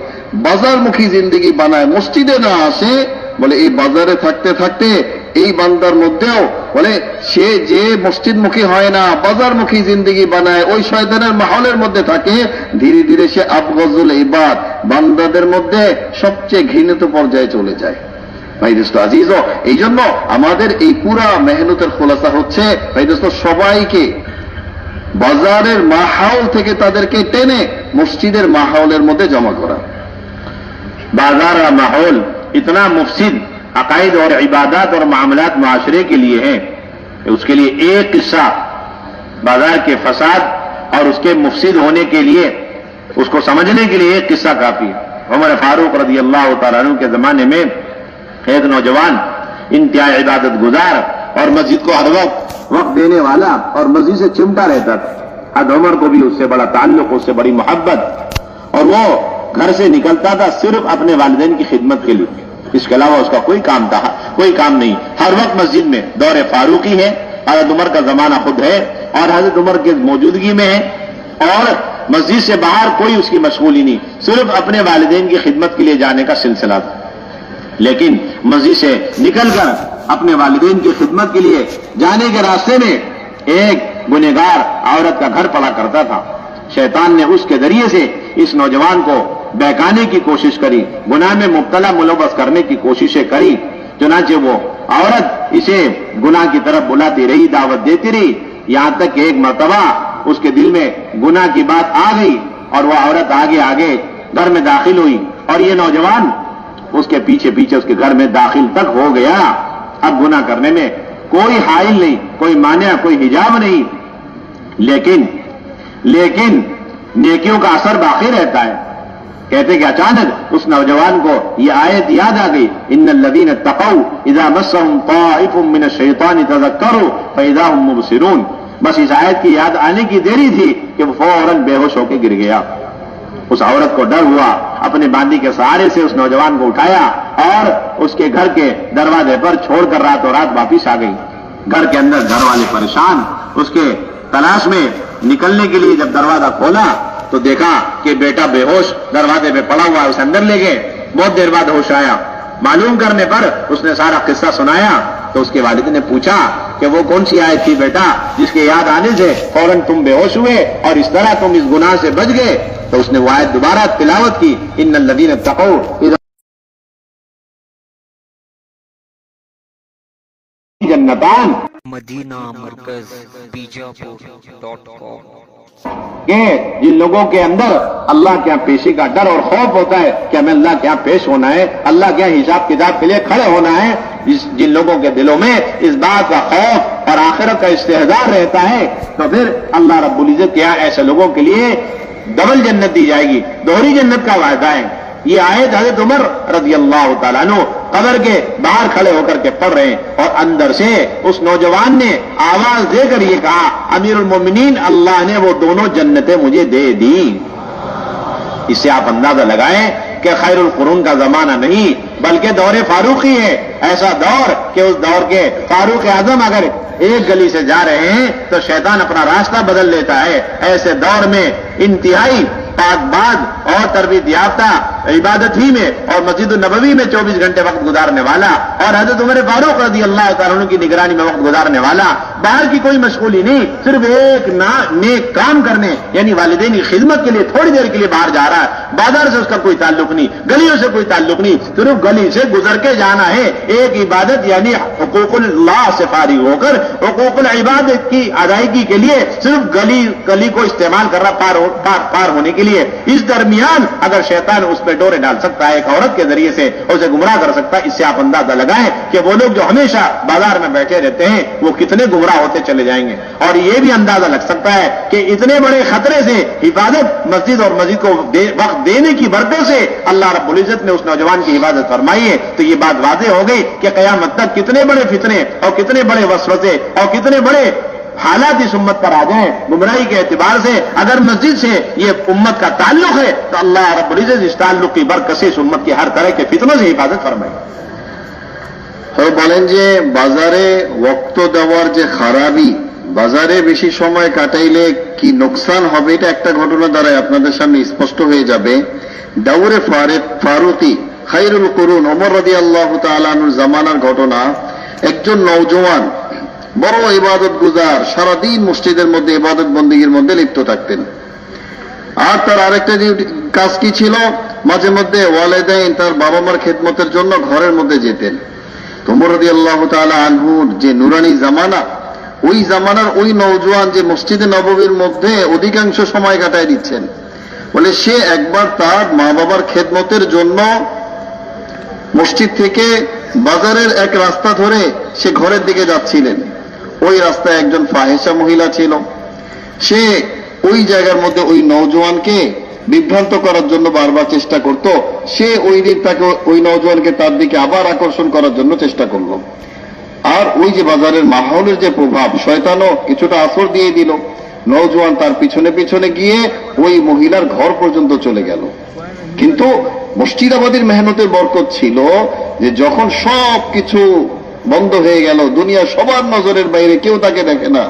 বাজারমুখী জিন্দেগি বানায়, মসজিদে না আসে, বলে এই বাজারে থাকতে থাকতে এই বান্দার মধ্যেও বলে সে যে মসজিদমুখী হয় না, বাজারমুখী জিন্দগি বানায়, ওই শয়তানের মাহলের মধ্যে থাকে, ধীরে ধীরে সে আবগজুল ইবাদ, বান্দাদের মধ্যে সবচেয়ে ঘৃণিত পর্যায়ে চলে যায়। ভাই দোস্ত আজিজ, এই জন্য আমাদের এই পুরা মেহনতের খোলাসা হচ্ছে ভাই দোস্ত সবাইকে বাজারের মাহৌল থেকে তাদেরকে টেনে মসজিদের মাহৌলের মধ্যে জমা করা। बाजार का माहौल इतना मुफसिद अकायद और इबादत और मामलात मुआशरे के लिए है, उसके लिए एक किस्सा बाजार के फसाद और उसके मुफसिद होने के लिए, उसको समझने के लिए एक किस्सा काफी है। उमर फारूक रजी अल्लाह तआला अन्हु के जमाने में एक नौजवान इंतहाई इबादत गुजार और मस्जिद को हर वक्त देने वाला और मस्जिद से चिमटा रहता था। हद उमर को भी उससे बड़ा ताल्लुक, उससे बड़ी मोहब्बत, और वो घर से निकलता था सिर्फ अपने वालिदैन की खिदमत के लिए, इसके अलावा उसका कोई काम नहीं। हर वक्त मस्जिद में दौरे फारूकी है, हजरत उमर का जमाना खुद है और हजरत उमर की मौजूदगी में है, और मस्जिद से बाहर कोई उसकी मशगूली नहीं, सिर्फ अपने वालिदैन की खिदमत के लिए जाने का सिलसिला था। लेकिन मस्जिद से निकलकर अपने वालिदैन की खिदमत के लिए जाने के रास्ते में एक गुनहगार औरत का घर पड़ा करता था। शैतान ने उसके जरिए से इस नौजवान को बहकाने की कोशिश करी, गुनाह में मुब्तला मुलव्वस करने की कोशिशें करी। चुनांचे वो औरत इसे गुनाह की तरफ बुलाती रही, दावत देती रही, यहां तक कि एक मर्तबा उसके दिल में गुनाह की बात आ गई और वह औरत आगे आगे घर में दाखिल हुई और ये नौजवान उसके पीछे पीछे उसके घर में दाखिल तक हो गया। अब गुनाह करने में कोई हाइल नहीं, कोई मान्या, कोई हिजाब नहीं, लेकिन नेकियों का असर बाकी रहता है। कहते कि अचानक उस नौजवान को यह आयत याद आ गई, इन्नल्लज़ीना तक़ौ इज़ा मस्सहुम ताइफुम मिनश शैतानि तज़क्करू फ़इज़ा हुम मुबसिरून। बस इस आयत की याद आने की देरी थी कि वो फौरन बेहोश होकर गिर गया। उस औरत को डर हुआ, अपने बांदी के सहारे से उस नौजवान को उठाया और उसके घर के दरवाजे पर छोड़कर रातों रात वापिस आ गई। घर के अंदर घर वाले परेशान, उसके तलाश में निकलने के लिए जब दरवाजा खोला तो देखा कि बेटा बेहोश दरवाजे पे पड़ा हुआ, उसे अंदर ले गए। बहुत देर बाद होश आया, मालूम करने पर उसने सारा किस्सा सुनाया तो उसके वालिद ने पूछा कि वो कौन सी आयत थी बेटा जिसके याद आने से फौरन तुम बेहोश हुए और इस तरह तुम इस गुनाह से बच गए। तो उसने वो आयत दोबारा तिलावत की, इन्नल्लज़ीना तक़ौ जन्नतान मदीना मरकज बीजापुर.com। कि जिन लोगों के अंदर अल्लाह के यहाँ पेशी का डर और खौफ होता है कि हमें अल्लाह के यहाँ पेश होना है, अल्लाह के यहाँ हिसाब किताब के लिए खड़े होना है, जिन लोगों के दिलों में इस बात का खौफ और आखिरत का इस्तेहज़ार रहता है, तो फिर अल्लाह रब्बुल इज्जत के यहाँ ऐसे लोगों के लिए डबल जन्नत दी जाएगी, दोहरी जन्नत का वायदा है। ये आयत हज़रत उमर रज़ी अल्लाह तआला अन्हु कब्र के बाहर खड़े होकर के पढ़ रहे हैं और अंदर से उस नौजवान ने आवाज देकर ये कहा, अमीरुल मोमिनीन, अल्लाह ने वो दोनों जन्नतें मुझे दे दी। इससे आप अंदाजा लगाएं कि खैरुल कुरून का जमाना नहीं बल्कि दौरे फारूकी है। ऐसा दौर कि उस दौर के फारूक आजम अगर एक गली से जा रहे हैं तो शैतान अपना रास्ता बदल लेता है। ऐसे दौर में इंतहाई पाकबाज और तरबियत याफ्ता इबादत ही में और मस्जिद नबवी में 24 घंटे वक्त गुजारने वाला और हजरत उमर फारूक रज़ी अल्लाह तआला अन्हु की निगरानी में वक्त गुजारने वाला, बाहर की कोई मशगूली नहीं, सिर्फ एक नेक काम करने यानी वालिदैन की खिदमत के लिए थोड़ी देर के लिए बाहर जा रहा है। बाजार से उसका कोई ताल्लुक नहीं, गलियों से कोई ताल्लुक नहीं, सिर्फ गली से गुजर के जाना है। एक इबादत यानी हुकूकुल्लाह से फारिग होकर हुकूकुल इबादत की अदायगी के लिए सिर्फ गली को इस्तेमाल कर रहा पार होने के लिए। इस दरमियान अगर शैतान उस पर डोरे डाल सकता है एक औरत के जरिए से, उसे गुमराह कर सकता है, इससे आप अंदाजा लगाएं कि वो लोग जो हमेशा बाजार में बैठे रहते हैं वो कितने गुमराह होते चले जाएंगे। और ये भी अंदाजा लग सकता है कि इतने बड़े खतरे से हिफाजत मस्जिद और मस्जिद को वक्त देने की बरकत से अल्लाह रब्बुल इज्जत ने उस नौजवान की हिफाजत फरमाई है। तो ये बात वाज़ेह हो गई कि क़यामत तक कितने बड़े फितने और कितने बड़े वसवसे और कितने बड़े हालात इस उम्मत पर आ जाएं गुमराही के एतबार से। अगर मस्जिद से ये उम्मत का ताल्लुक है तो अल्लाह रब्बुल इज्जत इस ताल्लुक की बरकत से इस उम्मत की हर तरह के फितनों से हिफाजत फरमाए। তো বলেন যে বাজারে ওয়াক্ত দেওয়ার যে খারাপি, বাজারে বেশি সময় কাটাইলে কি নোকসান হবে, এটা একটা ঘটনা দ্বারা আপনাদের সামনে স্পষ্ট হয়ে যাবে। দাউরে ফারুকি খায়রুল কুরুন ওমর রাদিয়াল্লাহু তাআলা আনহুর জামানার ঘটনা। একজন নওজওয়ান বড় ইবাদত গুজার, সারাদিন মসজিদের মধ্যে ইবাদত বন্দেগীর মধ্যে লিপ্ত থাকতেন। আর তার আরেকটা কাজ কি ছিল, মাঝে মধ্যে ওয়ালিদাইন তার বাবা মার খেদমতের জন্য ঘরের মধ্যে যেতেন। ওমর রাদিয়াল্লাহু তাআলা আনহুর যে নুরানি জামানা, ওই জামানার ওই নওজওয়ান যে মসজিদে নববীর মধ্যে অধিকাংশ সময় কাটায় দিচ্ছেন, বলে সে একবার তার মা বাবার খেদমতের জন্য মসজিদ থেকে বাজারের এক রাস্তা ধরে সে ঘরের দিকে যাচ্ছিলেন। ওই রাস্তায় একজন ফাহেসা মহিলা ছিল। সে ওই জায়গার মধ্যে ওই নওজওয়ানকে বিভ্রান্ত করার জন্য বারবার চেষ্টা করত। সে ওই দিন তাকে, ওই নওজওয়ানকে তার দিকে আবার আকর্ষণ করার জন্য চেষ্টা করলো। আর ওই যে বাজারের মাহৌলের যে প্রভাব, শয়তানও কিছুটা আসর দিয়ে দিল। নওজওয়ান তার পিছনে পিছনে গিয়ে ওই মহিলার ঘর পর্যন্ত চলে গেল। কিন্তু মুর্শিদাবাদের মেহনতের বরকত ছিল যে যখন সব কিছু বন্ধ হয়ে গেল, দুনিয়া সবার নজরের বাইরে, কেউ তাকে দেখে না,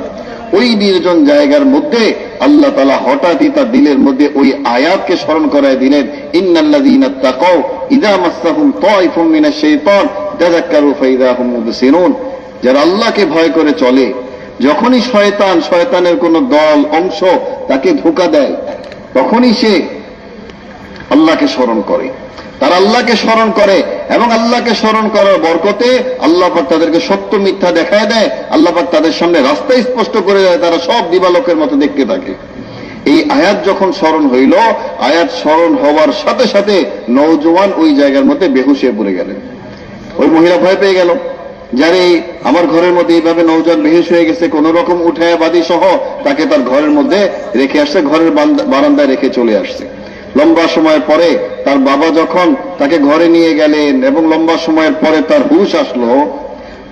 ওই নির্জন জায়গার মধ্যে আল্লাহ তাআলা হঠাৎই তার দিলের মধ্যে ওই আয়াতকে স্মরণ করায় দিলেন, ইন্নাল্লাযীনা তাকাউ ইযা মাসসাহুম তায়ফুম মিনাশ শাইতান তাযাক্কারু ফাইযা হুম মুবসিরুন। যারা আল্লাহকে ভয় করে চলে, যখনই শয়তানের কোন দল অংশ তাকে ধোঁকা দেয়, তখনই সে আল্লাহকে স্মরণ করে। তারা আল্লাহকে স্মরণ করে এবং আল্লাহকে স্মরণ করার বরকতে আল্লাহ পাক তাদেরকে সত্য মিথ্যা দেখায় দেয়। আল্লাহ পাক তাদের সামনে রাস্তা স্পষ্ট করে দেয়, তারা সব দিবালোকের মতো দেখতে থাকে। এই আয়াত যখন স্মরণ হইল, আয়াত স্মরণ হওয়ার সাথে সাথে নওজওয়ান ওই জায়গার মধ্যে বেহুশ হয়ে পড়ে গেলেন। ওই মহিলা ভয় পেয়ে গেল, যারে আমার ঘরের মধ্যে এইভাবে নওজওয়ান বেহুশ হয়ে গেছে, কোন রকম উঠায় বাদী সহ তাকে তার ঘরের মধ্যে রেখে আসছে, ঘরের বারান্দায় রেখে চলে আসছে। লম্বা সময়ের পরে তার বাবা যখন তাকে ঘরে নিয়ে গেলেন এবং লম্বা সময়ের পরে তার হুঁশ আসলো,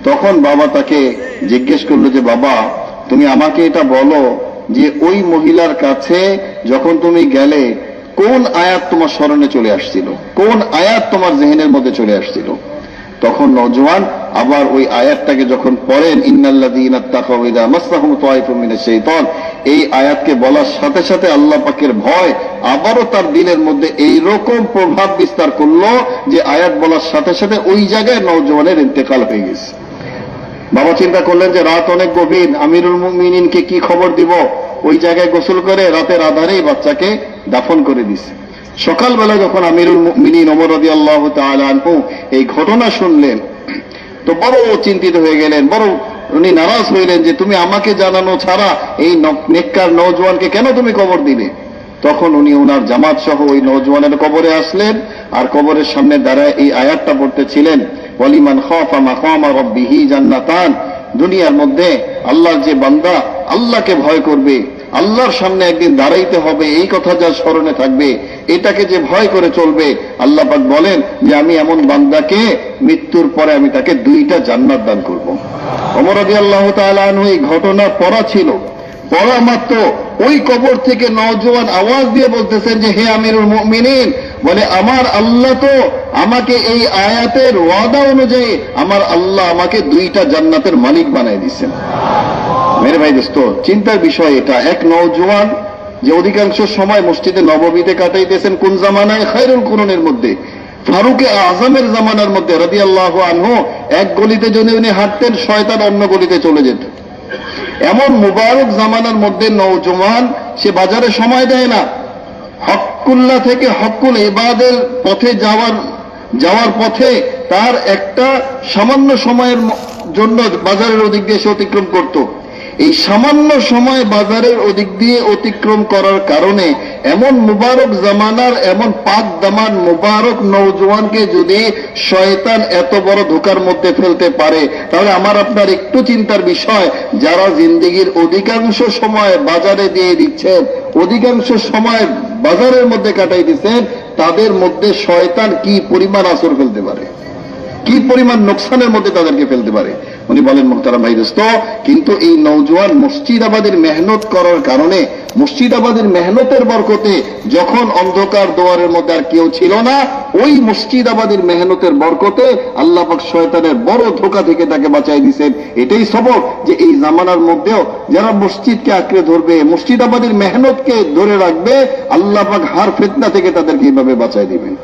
তখন বাবা তাকে জিজ্ঞেস করলো যে, বাবা তুমি আমাকে এটা বলো যে ওই মহিলার কাছে যখন তুমি গেলে কোন আয়াত তোমার স্মরণে চলে আসছিল, কোন আয়াত তোমার জেহেনের মধ্যে চলে আসছিল? তখন নওজওয়ান আবার ওই আয়াতটাকে যখন পড়েন, ইন্নাল্লাযীনা তাকাউ ইযা মাসসাহুম তায়ফুম মিনাশ শাইতান, এই আয়াতকে বলার সাথে সাথে আল্লাহ পাকের ভয় আবারও তার দিলের মধ্যে এই রকম প্রভাব বিস্তার করলো যে আয়াত বলার সাথে সাথে ওই জায়গায় নওজওয়ানের ইন্তেকাল হয়ে গেছে। বাবা চিন্তা করলেন যে রাত অনেক গভীর, আমিরুল মুমিনিনকে কি খবর দিব? ওই জায়গায় গোসল করে রাতের আধারেই বাচ্চাকে দাফন করে দিছে। সকালবেলা যখন আমিরুল মুমিনিন ওমর রাদিয়াল্লাহু তাআলা আনহু এই ঘটনা শুনলেন, তো বড় চিন্তিত হয়ে গেলেন, বড় উনি নারাজ হইলেন যে তুমি আমাকে জানানো ছাড়া এই নেককার নওজওয়ানকে কেন তুমি কবর দিলে? তখন উনি ওনার জামাত সহ ওই নওজওয়ানের কবরে আসলেন, আর কবরের সামনে দাঁড়ায় এই আয়াতটা পড়তেছিলেন, ওয়ালিমান খাফা মাকামা রাব্বিহি জান্নাতান। দুনিয়ার মধ্যে আল্লাহর যে বান্দা আল্লাহকে ভয় করবে, আল্লাহর সামনে একদিন দাঁড়াইতে হবে, এই কথা যা স্মরণে থাকবে, এটাকে যে ভয় করে চলবে, আল্লাহ পাক বলেন যে আমি এমন বান্দাকে মৃত্যুর পরে আমি তাকে 2টা জান্নাত দান করব। ওমর রাদিয়াল্লাহু তাআলা আনহু এই ঘটনা পড়া ছিল, পড়া মাত্র ওই কবর থেকে নওজওয়ান আওয়াজ দিয়ে বলতেছেন যে হে আমিরুল মুমিনিন, বলে আমার আল্লাহ তো আমাকে এই আয়াতের ওয়াদা অনুযায়ী আমার আল্লাহ আমাকে 2টা জান্নাতের মালিক বানাই দিচ্ছেন। মেরে ভাই দোস্ত, চিন্তার বিষয় এটা। এক নওজওয়ান যে অধিকাংশ সময় মসজিদে নববীতে কাটাইতেছেন, কোন জামানায়? খায়রুল কুরুনের মধ্যে, ফারুকে আজমের জামানার মধ্যে রাদিয়াল্লাহু আনহু। এক গলিতে যদি উনি হাঁটতেন, শয়তান অন্য গলিতে চলে যেত। এমন মুবারক জামানার মধ্যে নওজওয়ান সে বাজারে সময় দেয় না, হকুল্লাহ থেকে হকুল ইবাদের পথে যাওয়ার পথে তার একটা সামান্য সময়ের জন্য বাজারের ওদিক দিয়ে সে অতিক্রম করত। এই সামান্য সময় বাজারের ওদিক দিয়ে অতিক্রম করার কারণে এমন মুবারক জামানার এমন পাক দামান মুবারক নওজওয়ানকে যদি শয়তান এত বড় ধোঁকার মধ্যে ফেলতে পারে, তাহলে আমার আপনার একটু চিন্তার বিষয়, যারা জিন্দেগির অধিকাংশ সময় বাজারে দিয়ে দিচ্ছেন, অধিকাংশ সময় বাজারের মধ্যে কাটাই দিচ্ছেন, তাদের মধ্যে শয়তান কি পরিমাণ আসর ফেলতে পারে, কি পরিমাণ নোকসানের মধ্যে তাদেরকে ফেলতে পারে। উনি বলেন, মুহতারাম ভাই দোস্ত, কিন্তু এই নওজওয়ান মুর্শিদাবাদের মেহনত করার কারণে, মুর্শিদাবাদের মেহনতের বরকতে যখন অন্ধকার দুয়ারের মধ্যে আর কেউ ছিল না, ওই মুর্শিদাবাদের মেহনতের বরকতে আল্লাহ পাক শয়তানের বড় ধোঁকা থেকে তাকে বাঁচাই দিয়েছেন। এটাই সবক যে এই জামানার মধ্যেও যারা মসজিদকে আঁকড়ে ধরবে, মুর্শিদাবাদের মেহনতকে ধরে রাখবে, আল্লাহ পাক হার ফিতনা থেকে তাদেরকে এইভাবে বাঁচাই দিবেন।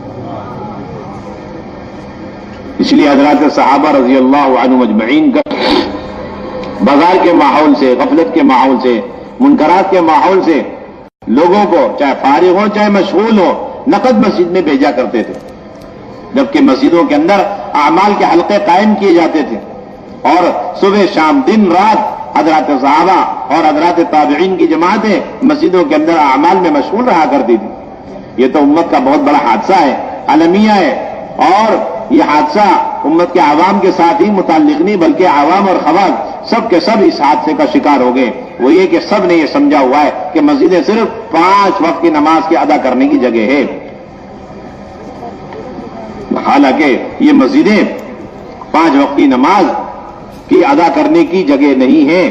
इसलिए हजरत सहाबा रजी अल्लाह अन्हुम अजमईन का बाजार के माहौल से, गफलत के माहौल से, मुनकरात के माहौल से लोगों को चाहे फारिग हो चाहे मशगूल हो नकद मस्जिद में भेजा करते थे, जबकि मस्जिदों के अंदर आमाल के हल्के कायम किए जाते थे और सुबह शाम दिन रात हजरत सहाबा और हजरत ताबिईन की जमातें मस्जिदों के अंदर आमाल में मशगूल रहा करती थी। ये तो उम्मत का बहुत बड़ा हादसा है, अलमिया है, और ये हादसा उम्मत के आवाम के साथ ही मुताल्लिक नहीं बल्कि आवाम और खवास सब के सब इस हादसे का शिकार हो गए। वो ये कि सब ने ये समझा हुआ है कि मस्जिदें सिर्फ 5 वक्त की नमाज के अदा करने की जगह है, हालांकि ये मस्जिदें 5 वक्त की नमाज की अदा करने की जगह नहीं है,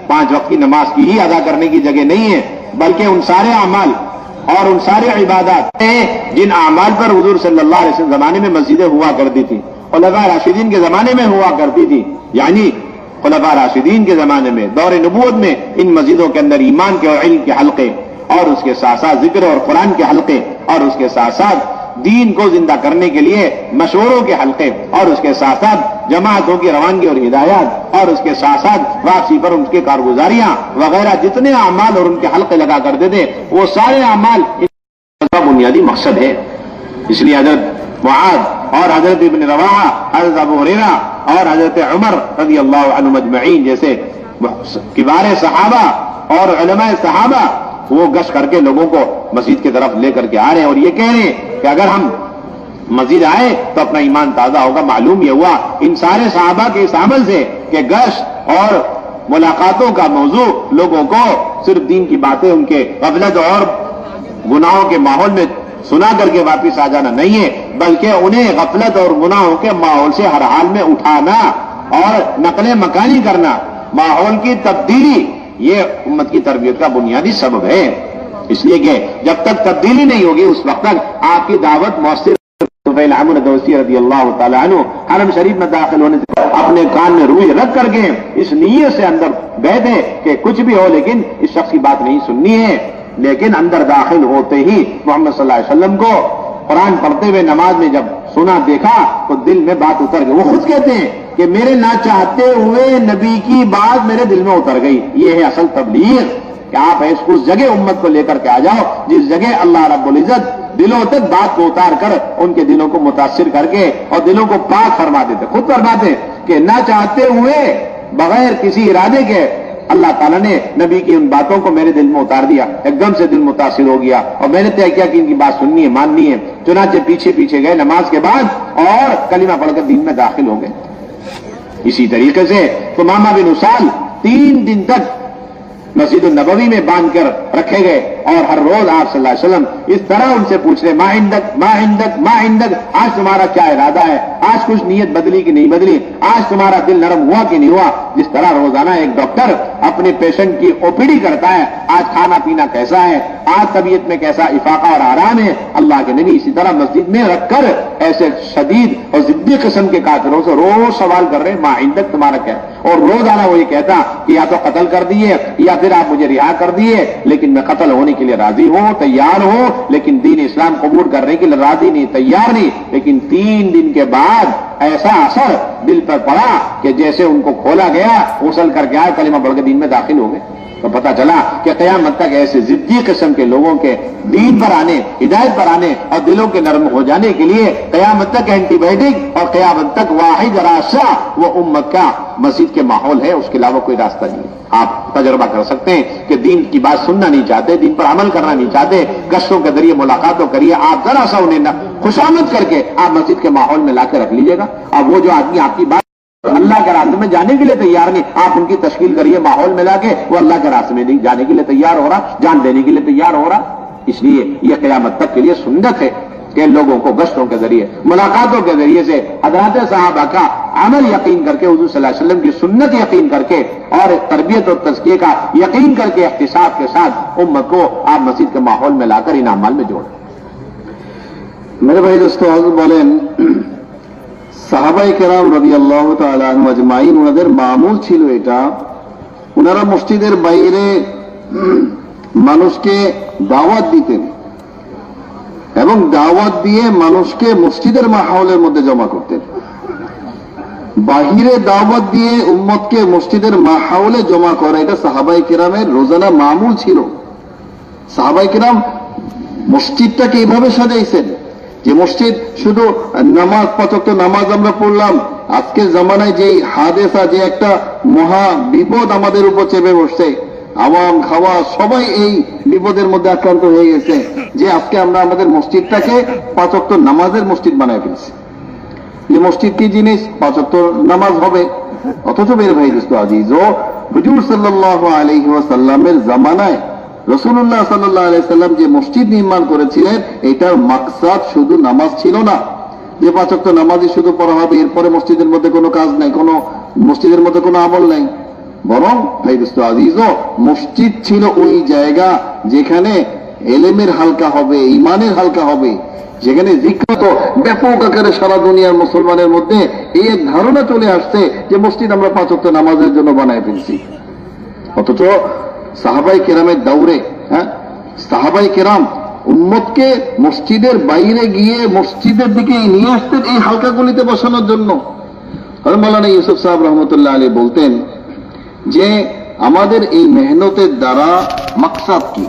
5 वक्त की नमाज की ही अदा करने की जगह नहीं है, बल्कि उन सारे अमाल और उन सारे इबादत हैं जिन अमाल पर हुजूर सल्लल्लाहु अलैहि वसल्लम जमाने में मस्जिदें हुआ करती थी, खुलफा राशिदीन के जमाने में हुआ करती थी। यानी खुलफा राशिदीन के जमाने में दौर नबूवत में इन मस्जिदों के अंदर ईमान के और इल्म के हल्के और उसके साथ साथ जिक्र और कुरान के हल्के और उसके साथ साथ दीन को जिंदा करने के लिए मशवरों के हल्के और उसके साथ साथ जमातों की रवानगी और हिदायत और उसके साथ साथ वापसी पर उनके कारगुजारियां वगैरह जितने अमाल और उनके हल्के लगा करते थे वो सारे अमाल इनका बुनियादी मकसद है। इसलिए हजरत मुआद और हजरत इब्न रवाहा, हजरत अबू हुरैरा और हजरत उमर रज़ी अल्लाहु अन्हुम अजमईन जैसे किबार सहाबा और उलमाए सहाबा वो गश्त करके लोगों को मस्जिद की तरफ लेकर के आ रहे हैं और ये कह रहे हैं कि अगर हम मस्जिद आए तो अपना ईमान ताजा होगा। मालूम ये हुआ इन सारे सहाबा के इस अमल से कि गश्त और मुलाकातों का मौजू लोगों को सिर्फ दीन की बातें उनके गफलत और गुनाहों के माहौल में सुना करके वापिस आ जाना नहीं है, बल्कि उन्हें गफलत और गुनाहों के माहौल से हर हाल में उठाना और नकले मकानी करना, माहौल की तब्दीली, ये उम्मत की तरबियत का बुनियादी सबब है। इसलिए कि जब तक तब्दीली नहीं होगी उस वक्त तक आपकी दावत मौसर रज़ी अल्लाह तआला अन्हु हरम शरीफ में दाखिल होने से अपने कान में रुई रख करके इस नीयत से अंदर बैठे कि कुछ भी हो लेकिन इस शख्स की बात नहीं सुननी है, लेकिन अंदर दाखिल होते ही मोहम्मद सल्लल्लाहु अलैहि वसल्लम को कुरान पढ़ते हुए नमाज में जब सुना देखा तो दिल में बात उतर गई। वो खुद कहते हैं कि मेरे ना चाहते हुए नबी की बात मेरे दिल में उतर गई। ये है असल तबलीग कि आप उस जगह उम्मत को लेकर के आ जाओ जिस जगह अल्लाह रब्बुल इज्जत दिलों तक बात को उतार कर उनके दिलों को मुतासिर करके और दिलों को पाक फरमा देते। खुद फरमाते कि ना चाहते हुए बगैर किसी इरादे के अल्लाह ताला ने नबी की उन बातों को मेरे दिल में उतार दिया, एकदम से दिल मुतासिर हो गया और मैंने तय किया कि इनकी बात सुननी है, माननी है। चुनाचे पीछे पीछे गए नमाज के बाद और कलिमा पढ़कर दीन में दाखिल हो गए। इसी तरीके से सुमामा बिन उसाल 3 दिन तक मस्जिद नबवी में बांध कर रखे गए और हर रोज आप सल्लल्लाहु अलैहि वसल्लम इस तरह उनसे पूछ रहे मा इंदक मा इंदक मा इंदक, आज तुम्हारा क्या इरादा है, आज कुछ नीयत बदली कि नहीं बदली, आज तुम्हारा दिल नरम हुआ कि नहीं हुआ। जिस तरह रोजाना एक डॉक्टर अपने पेशेंट की ओपीडी करता है, आज खाना पीना कैसा है, आज तबीयत में कैसा इफाका और आराम है, अल्लाह के नबी इसी तरह मस्जिद में रखकर ऐसे शदीद और जिद्दी किस्म के काफिरों से रोज सवाल कर रहे मा इंदक तुम्हारा क्या है, और रोजाना वो ये कहता कि या तो कत्ल कर दिए या फिर आप मुझे रिहा कर दिए, लेकिन मैं कत्ल होने के लिए राजी हूं, तैयार हूं, लेकिन दीन इस्लाम कबूल करने के लिए राजी नहीं, तैयार नहीं। लेकिन 3 दिन के बाद ऐसा असर दिल पर पड़ा कि जैसे उनको खोला गया, उसल करके आए, कलिमा पढ़ के दीन में दाखिल हो गए। तो पता चला कि क़यामत तक ऐसे जिद्दी किस्म के लोगों के दीन पर आने, हिदायत पर आने और दिलों के नरम हो जाने के लिए क़यामत तक एंटीबायोटिक और क़यामत तक वाहिद रास्ता वो उम्मत का मस्जिद के माहौल है, उसके अलावा कोई रास्ता नहीं है। आप तजर्बा कर सकते हैं कि दीन की बात सुनना नहीं चाहते, दीन पर अमल करना नहीं चाहते, गश्तों के जरिए मुलाकातों करिए, आप जरा सा उन्हें खुशामद करके आप मस्जिद के माहौल में लाकर रख लीजिएगा। अब वो जो आदमी आपकी बात अल्लाह के रास्ते में जाने के लिए तैयार नहीं, आप उनकी तश्कील करिए माहौल में लाके, वो अल्लाह के रास्ते में नहीं जाने के लिए तैयार हो रहा, जान देने के लिए तैयार हो रहा। इसलिए यह क़यामत तक के लिए सुन्नत है कि लोगों को गश्तों के जरिए, मुलाकातों के जरिए से हज़रात सहाबा का अमल यकीन करके, हुज़ूर सल्लल्लाहु अलैहि वसल्लम की सुन्नत यकीन करके और तरबियत और तज़किये का यकीन करके इख्तिसाब के साथ उम्मत को आप मस्जिद के माहौल में लाकर इन अमाल में जोड़ें। मेरे भाई दोस्तों, हज़रत बोलें সাহাবায়ে কেরাম রাদিয়াল্লাহু তাআলা আনহুম আজমাইন ওনাদের মামুল ছিল এটা, ওনারা মসজিদের বাইরে মানুষকে দাওয়াত দিতেন এবং দাওয়াত দিয়ে মানুষকে মসজিদের মাহৌলের মধ্যে জমা করতেন। বাহিরে দাওয়াত দিয়ে উম্মতকে মসজিদের মাহৌলে জমা করা, এটা সাহাবায়ে কেরামের রোজানা মামুল ছিল। সাহাবায়ে কেরাম মসজিদটাকে এইভাবে সাজাইছেন যে মসজিদ শুধু নামাজ, 5 ওয়াক্ত নামাজ আমরা পড়লাম। আজকের জামানায় যে হাদেসা, যে একটা মহা বিপদ আমাদের উপর চেপে বসছে, আওয়াম খাওয়া সবাই এই বিপদের মধ্যে আক্রান্ত হয়ে গেছে যে আজকে আমরা আমাদের মসজিদটাকে 5 ওয়াক্ত নামাজের মসজিদ বানায় ফেলছি। যে মসজিদ কি জিনিস, 5 ওয়াক্ত নামাজ হবে। অথচ বের ভাই দোস্ত আজিজ, ও হুজুর সাল্লাল্লাহু আলাইহি ওয়াসাল্লামের জামানায় রাসূলুল্লাহ সাল্লাল্লাহু আলাইহি সাল্লাম যে মসজিদ নির্মাণ করেছিলেন, এটার মাকসাদ শুধু নামাজ ছিল না যে 5 ওয়াক্ত নামাজই শুধু পড়া হবে, এরপরে মসজিদের মধ্যে কোনো কাজ নাই, কোনো মসজিদের মধ্যে কোনো আমল নাই। বরং ভাই দোস্ত আজিজ, মসজিদ ছিল ওই জায়গা যেখানে এলেমের হালকা হবে, ইমানের হালকা হবে, যেখানে জিজ্ঞাত ব্যাপক আকারে সারা দুনিয়ার মুসলমানের মধ্যে এই এক ধারণা চলে আসছে যে মসজিদ আমরা 5 ওয়াক্ত নামাজের জন্য বানায় ফেলছি। অথচ সাহাবায়ে কেরামের দাউরে, সাহাবায়ে কেরাম উম্মতকে মসজিদের বাইরে গিয়ে মসজিদের দিকে নিয়ে আসতেন এই হালকা গলিতে বসানোর জন্য। মাওলানা ইউসুফ সাহেব রহমতুল্লাহ আলাইহি বলতেন যে আমাদের এই মেহনতের দ্বারা মাকসাদ কি?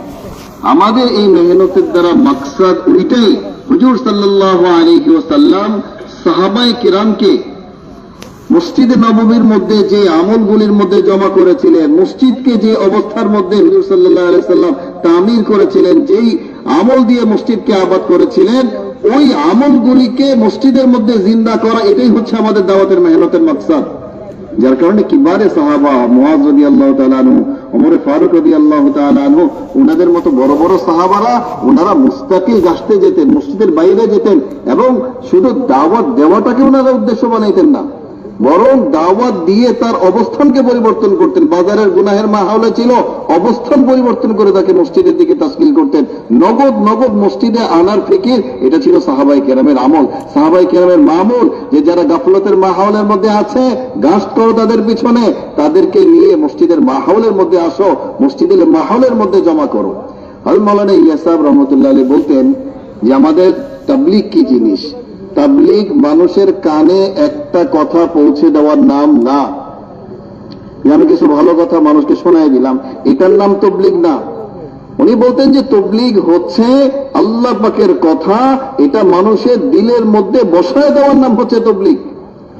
আমাদের এই মেহনতের দ্বারা মাকসাদ ওইটাই, হুজুর সাল্লাল্লাহু আলাইহি ওয়াসাল্লাম সাহাবায়ে কেরামকে মসজিদে নববীর মধ্যে যে আমলগুলির মধ্যে জমা করেছিলেন, মসজিদকে যে অবস্থার মধ্যে হুজুর সাল্লাল্লাহু আলাইহি ওয়াসাল্লাম তামির করেছিলেন, যেই আমল দিয়ে মসজিদকে আবাদ করেছিলেন, ওই আমলগুলিকে মসজিদের মধ্যে জিন্দা করা, এটাই হচ্ছে আমাদের দাওয়াতের মেহনতের মাকসাদ। যার কারণে কিবারে সাহাবা, মুআয রাদিয়াল্লাহু তাআলা আনহু, ওমর ফারুক রাদিয়াল্লাহু তাআলা আনহু, ওনাদের মতো বড় বড় সাহাবারা ওনারা মুস্তাকিল গাছতে যেতেন, মসজিদের বাইরে যেতেন, এবং শুধু দাওয়াত দেওয়াটাকে ওনারা উদ্দেশ্য বানাইতেন না, বরং দাওয়াত দিয়ে তার অবস্থানকে পরিবর্তন করতেন। বাজারের গুনাহের মাহৌলে ছিল, অবস্থান পরিবর্তন করে তাকে মসজিদের দিকে তাসকিল করতেন। নগদ নগদ মসজিদে আনার ফিকির, এটা ছিল সাহাবায়ে কেরামের আমল, সাহাবায়ে কেরামের মামুল। যে যারা গাফলতের মাহৌলের মধ্যে আছে, গাস্ট করো তাদের পিছনে, তাদেরকে নিয়ে মসজিদের মাহৌলের মধ্যে আসো, মসজিদের মাহৌলের মধ্যে জমা করো। হযরত মাওলানা ইলিয়াস সাহেব রাহমাতুল্লাহ আলাইহি বলতেন যে আমাদের তাবলীগ কি জিনিস? তাবলীগ মানুষের কানে একটা কথা পৌঁছে দেওয়ার নাম না। আমি কিছু ভালো কথা মানুষকে শোনাই দিলাম, এটার নাম তাবলীগ না। উনি বলতেন যে তাবলীগ হচ্ছে আল্লাহ পাকের কথা, এটা মানুষের দিলের মধ্যে বসায় দেওয়ার নাম হচ্ছে তাবলীগ।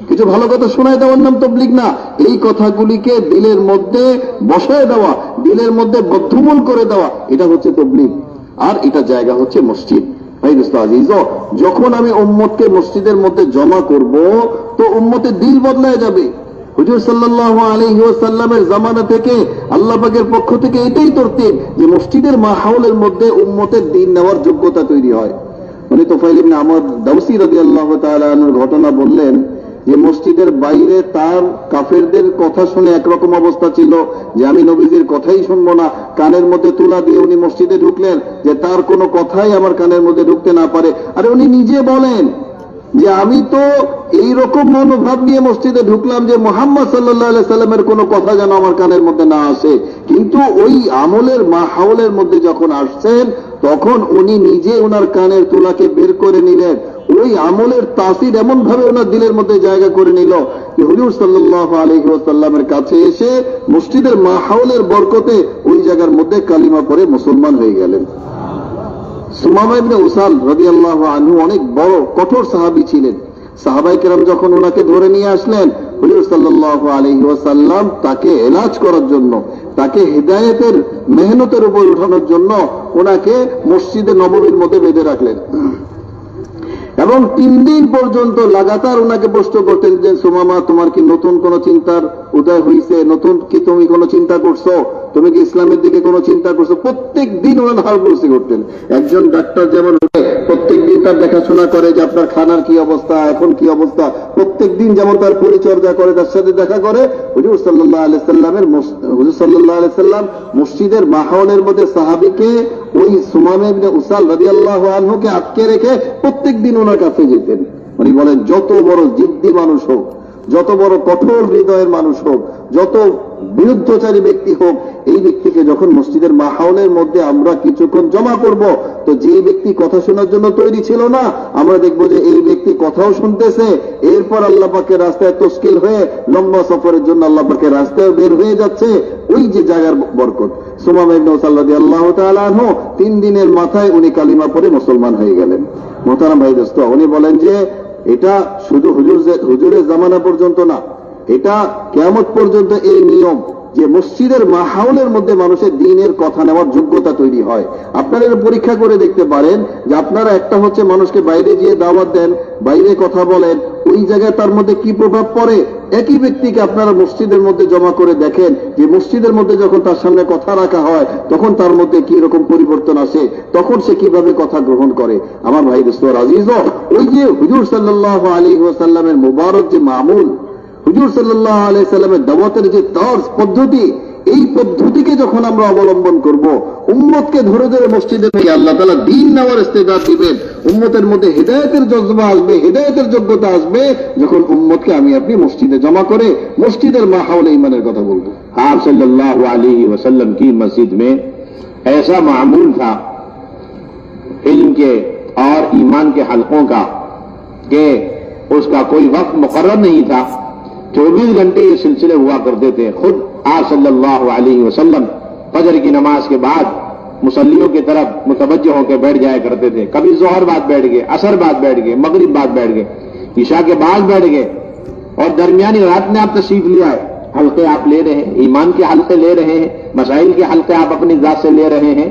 কিছু ভালো কথা শোনায় দেওয়ার নাম তাবলীগ না, এই কথাগুলিকে দিলের মধ্যে বসায় দেওয়া, দিলের মধ্যে বদ্ধমূল করে দেওয়া, এটা হচ্ছে তাবলীগ। আর এটা জায়গা হচ্ছে মসজিদ। ভাই দোস্ত আজিজ, যখন আমি উম্মতকে মসজিদের মধ্যে জমা করব, তো উম্মতের দিল বদলায় যাবে। হুজুর সাল্লাল্লাহু আলাইহি ওয়াসাল্লামের জামানা থেকে আল্লাহ পাকের পক্ষ থেকে এটাই তরতিব যে মসজিদের মাহৌলের মধ্যে উম্মতের দিন নেওয়ার যোগ্যতা তৈরি হয়। উনি তোফাইল ইবনে আমর দাউসী রাদিয়াল্লাহু তাআলা আনহুর ঘটনা বললেন যে মসজিদের বাইরে তার কাফেরদের কথা শুনে একরকম অবস্থা ছিল যে আমি নবীজির কথাই শুনবো না, কানের মধ্যে তুলা দিয়ে উনি মসজিদে ঢুকলেন যে তার কোনো কথাই আমার কানের মধ্যে ঢুকতে না পারে। আরে উনি নিজে বলেন যে আমি তো এইরকম মনোভাব নিয়ে মসজিদে ঢুকলাম যে মুহাম্মদ সাল্লাল্লাহু আলাইহি সাল্লামের কোনো কথা যেন আমার কানের মধ্যে না আসে, কিন্তু ওই আমলের মাহৌলের মধ্যে যখন আসছেন তখন উনি নিজে ওনার কানের তুলাকে বের করে নিলেন। ওই আমলের তাসির এমন ভাবে ওনার দিলের মধ্যে জায়গা করে নিল যে হুজুর সাল্লাল্লাহু আলাইহি ওয়াসাল্লামের কাছে এসে মসজিদের মাহৌলের বরকতে ওই জায়গার মধ্যে কালিমা পড়ে মুসলমান হয়ে গেলেন। সুমামা ইবনে উসাল রাদিয়াল্লাহু আনহু অনেক বড় কঠোর সাহাবী ছিলেন। সাহাবায়ে কেরাম যখন ওনাকে ধরে নিয়ে আসলেন, হুজুর সাল্লাল্লাহু আলাইহি ওয়াসাল্লাম তাকে এলাজ করার জন্য, তাকে হিদায়াতের মেহনতের উপর উঠানোর জন্য ওনাকে মসজিদে নববীর মধ্যে বেঁধে রাখলেন এবং 3 দিন পর্যন্ত লাগাতার ওনাকে প্রশ্ন করতেন যে সুমামা, তোমার কি নতুন কোন চিন্তার উদয় হয়েছে? নতুন কি তুমি কোনো চিন্তা করছো? তুমি কি ইসলামের দিকে কোনো চিন্তা করছো? প্রত্যেক দিন ওনার হালবুসি করতেন। একজন ডাক্তার যেমন প্রত্যেক দিন তার দেখাশোনা করে যে আপনার খানার কি অবস্থা, এখন কি অবস্থা, প্রত্যেক দিন যেমন তার পরিচর্যা করে, তার সাথে দেখা করে, হুজুর সাল্লাল্লাহু আলাইহি সাল্লাম মসজিদের মাহৌলের মধ্যে সাহাবীকে ওই সুমামা ইবনে উসাল রাদিয়াল্লাহু আনহুকে আটকে রেখে প্রত্যেক দিন ওনার কাছে যেতেন। উনি বলেন যত বড় জিদ্দি মানুষ হোক, যত বড় কঠোর হৃদয়ের মানুষ হোক, যত বিরুদ্ধচারী ব্যক্তি হোক, এই ব্যক্তিকে যখন মসজিদের মাহৌলের মধ্যে আমরা কিছুক্ষণ জমা করব, তো যে ব্যক্তি কথা শোনার জন্য তৈরি ছিল না, আমরা দেখবো যে এই ব্যক্তি কথাও শুনতেছে, এরপর আল্লাহ পাকের রাস্তায় তশকিল হয়ে লম্বা সফরের জন্য আল্লাহ পাকের রাস্তায় বের হয়ে যাচ্ছে। ওই যে জায়গার বরকত। সুমামা ইবনে উসাল রাদিয়াল্লাহু তাআলা আনহু 3 দিনের মাথায় উনি কালিমা পড়ে মুসলমান হয়ে গেলেন। মোহতারাম ভাই দোস্ত, উনি বলেন যে এটা শুধু হুজুরের জামানা পর্যন্ত না, এটা কিয়ামত পর্যন্ত এই নিয়ম যে মসজিদের মাহৌলের মধ্যে মানুষের দ্বীনের কথা নেওয়ার যোগ্যতা তৈরি হয়। আপনারা এটা পরীক্ষা করে দেখতে পারেন যে আপনারা একটা হচ্ছে মানুষকে বাইরে গিয়ে দাওয়াত দেন, বাইরে কথা বলেন, ওই জায়গায় তার মধ্যে কি প্রভাব পড়ে। একই ব্যক্তিকে আপনারা মসজিদের মধ্যে জমা করে দেখেন যে মসজিদের মধ্যে যখন তার সামনে কথা রাখা হয় তখন তার মধ্যে কি রকম পরিবর্তন আসে, তখন সে কিভাবে কথা গ্রহণ করে। আমার ভাই দোস্ত আজিজ, ওই যে হুজুর সাল্লাল্লাহু আলাইহি ওয়াসাল্লামের মুবারক যে মামুল, হুজুর সাল্লাল্লাহু আলাইহি সাল্লামের দাওয়াতের যে তর্জ পদ্ধতি, এই পদ্ধতিকে যখন আমরা অবলম্বন করব, উম্মতকে ধরে ধরে মসজিদে থেকে আল্লাহ তাআলা দ্বীন নেওয়ার ইস্তেদাদ দিবেন। উম্মতের মধ্যে হেদায়েতের জজবা আসবে, হেদায়েতের যোগ্যতা আসবে যখন উম্মতকে আমি আপনি মসজিদে জমা করে মসজিদের মাহৌলে ঈমানের কথা বলবো। आप सल्लल्लाहु अलैहि वसल्लम की मस्जिद में ऐसा मामूल था इल्म के और ईमान के हलकों का कि उसका कोई वक्त मुकर्रर नहीं था। 24 घंटे ये सिलसिले हुआ करते थे। खुद आप सल्लल्लाहु अलैहि वसल्लम फजर की नमाज के बाद मुसल्लियों की तरफ मुतवज्जह होकर बैठ जाया करते थे। कभी जोहर बाद बैठ गए, असर बाद बैठ गए, मगरिब बाद बैठ गए, ईशा के बाद बैठ गए, और दरमियानी रात में आप तशरीफ ले आए। हल्के आप ले रहे हैं, ईमान के हल्के ले रहे हैं, मसाइल के हल्के आप अपनी जात से ले रहे हैं,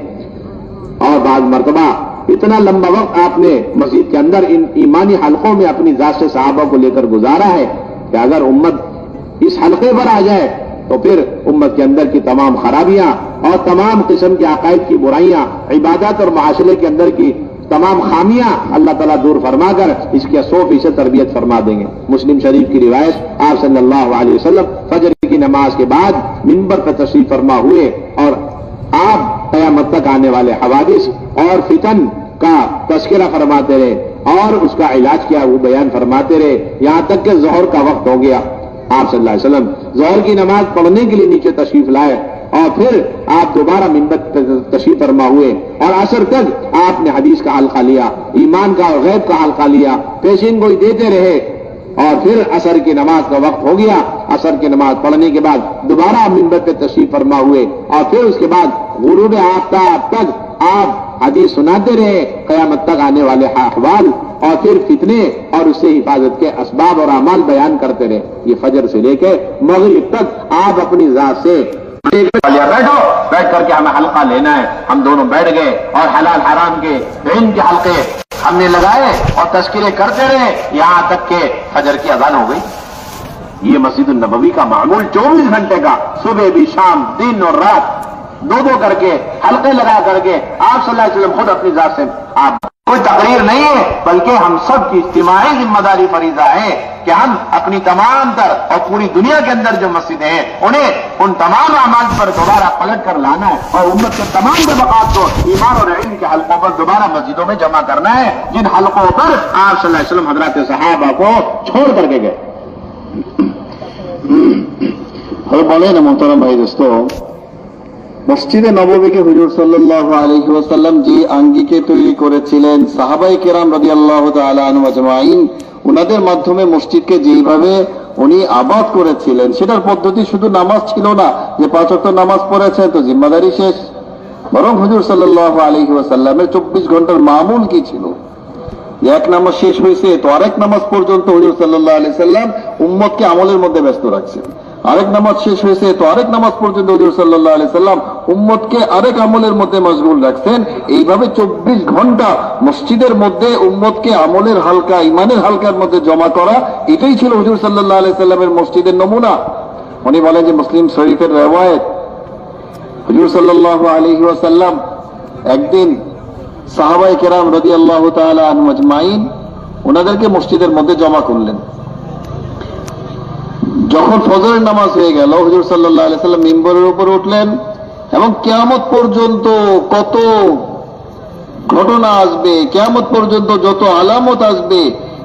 और बाद मर्तबा इतना लंबा वक्त आपने मस्जिद के अंदर इन ईमानी हल्कों में अपनी जात से सहाबा को लेकर गुजारा है कि अगर उम्मत इस हल्के पर आ जाए तो फिर उम्मत के अंदर की तमाम खराबियां और तमाम किस्म के अकायद की बुराइयां, इबादत और माशरे के अंदर की तमाम खामियां अल्लाह ताला दूर फरमाकर इसकी 100% तरबियत फरमा देंगे। मुस्लिम शरीफ की रिवायत, आप सल्लल्लाहु अलैहि वसल्लम फजर की नमाज के बाद मिंबर पर तशरीफ फरमा हुए और आप क़यामत तक आने वाले हवादिस और फितन का तस्करा फरमाते रहे और उसका इलाज किया वो बयान फरमाते रहे, यहां तक कि ज़ोहर का वक्त हो गया। आप सल्लल्लाहु अलैहि वसल्लम ज़ोहर की नमाज पढ़ने के लिए नीचे तशरीफ लाए और फिर आप दोबारा मिंबर तशरीफ फरमा हुए और असर तक आपने हदीस का हल्का लिया, ईमान का और गैब का हल्का लिया, पेशीन गोई देते रहे और फिर असर की नमाज का वक्त हो गया। असर की नमाज पढ़ने के बाद दोबारा मिंबर पे तशरीफ फरमा हुए और फिर उसके बाद गुरूब आफ्ताब तक आप हदीस सुनाते रहे, क़यामत तक आने वाले अहवाल और फिर फितने और उससे हिफाजत के असबाब और अमाल बयान करते रहे। ये फजर से लेकर मगरिब तक आप अपनी जात से बैठो, बैठ करके हमें हल्का लेना है। हम दोनों बैठ गए और हलाल हराम के इल्म के हल्के हमने लगाए और तस्करे करते रहे, यहां तक के फजर की अजान हो गई। ये मस्जिद नबवी का मामूल 24 घंटे का, सुबह भी, शाम, दिन और रात, दो करके हल्के लगा करके आप सल्लल्लाहु अलैहि वसल्लम खुद अपनी जात से, आप कोई तकरीर नहीं है बल्कि हम सब की इज्तिमाई जिम्मेदारी फरीजा है कि हम अपनी तमाम तर और पूरी दुनिया के अंदर जो मस्जिद हैं उन्हें उन तमाम अमाल पर दोबारा पलट कर लाना है और उम्मत के तमाम तबकात को ईमान और इल्म के हल्कों पर दोबारा मस्जिदों में जमा करना है, जिन हल्कों पर आप सल्लल्लाहु अलैहि वसल्लम हजरत सहाबा को छोड़ करके गए। बोले ना मोहतरम भाई दोस्तों, মসজিদে নববীকে হুজুর সাল্লাল্লাহু আলাইহি ওয়াসাল্লাম যে আঙ্গিকে তৈরি করেছিলেন, সাহাবায়ে কেরাম রাদিয়াল্লাহু তাআলা আনহুম আজমাইন ওনাদের মাধ্যমে মসজিদকে যেইভাবে উনি আবাদ করেছিলেন, সেটার পদ্ধতি শুধু নামাজ ছিল না যে 5 ওয়াক্ত নামাজ পড়েছেন তো জিম্মাদারি শেষ, বরং হুজুর সাল্লাল্লাহু আলাইহি ওয়াসাল্লামের 24 ঘন্টার মামুল কি ছিল, এক নামাজ শেষ হয়েছে তো আরেক নামাজ পর্যন্ত হুজুর সাল্লাল্লাহু আলাইহি সাল্লাম উম্মতকে আমলের মধ্যে ব্যস্ত রাখছেন, আরেক নামাজ শেষ হয়েছে তো আরেক নামাজ পর্যন্ত হুজুর সাল্লাল্লাহু আলাইহি সাল্লাম উম্মতকে আরেক আমলের মধ্যে মশগুল রাখছেন। এইভাবে 24 ঘন্টা মসজিদের মধ্যে উম্মতকে আমলের হালকা, ইমানের হালকার মধ্যে জমা করা, এটাই ছিল হুজুর সাল্লাল্লাহু আলাইহি সাল্লামের মসজিদের নমুনা। উনি বলেন যে মুসলিম শরীফের রিওয়ায়াত, হুজুর সাল্লাল্লাহু আলাইহি ওয়াসাল্লাম একদিন সাহাবায়ে কেরাম রাদিয়াল্লাহু তাআলা আনহুম আজমাইন ওনাদেরকে মসজিদের মধ্যে জমা করলেন। যখন ফজরের নামাজ হয়ে গেল হুজুর সাল্লাল্লাহু আলাইহি সাল্লাম মিম্বরের উপর উঠলেন এবং কিয়ামত পর্যন্ত কত ঘটনা আসবে, কিয়ামত পর্যন্ত যত আলামত আসবে,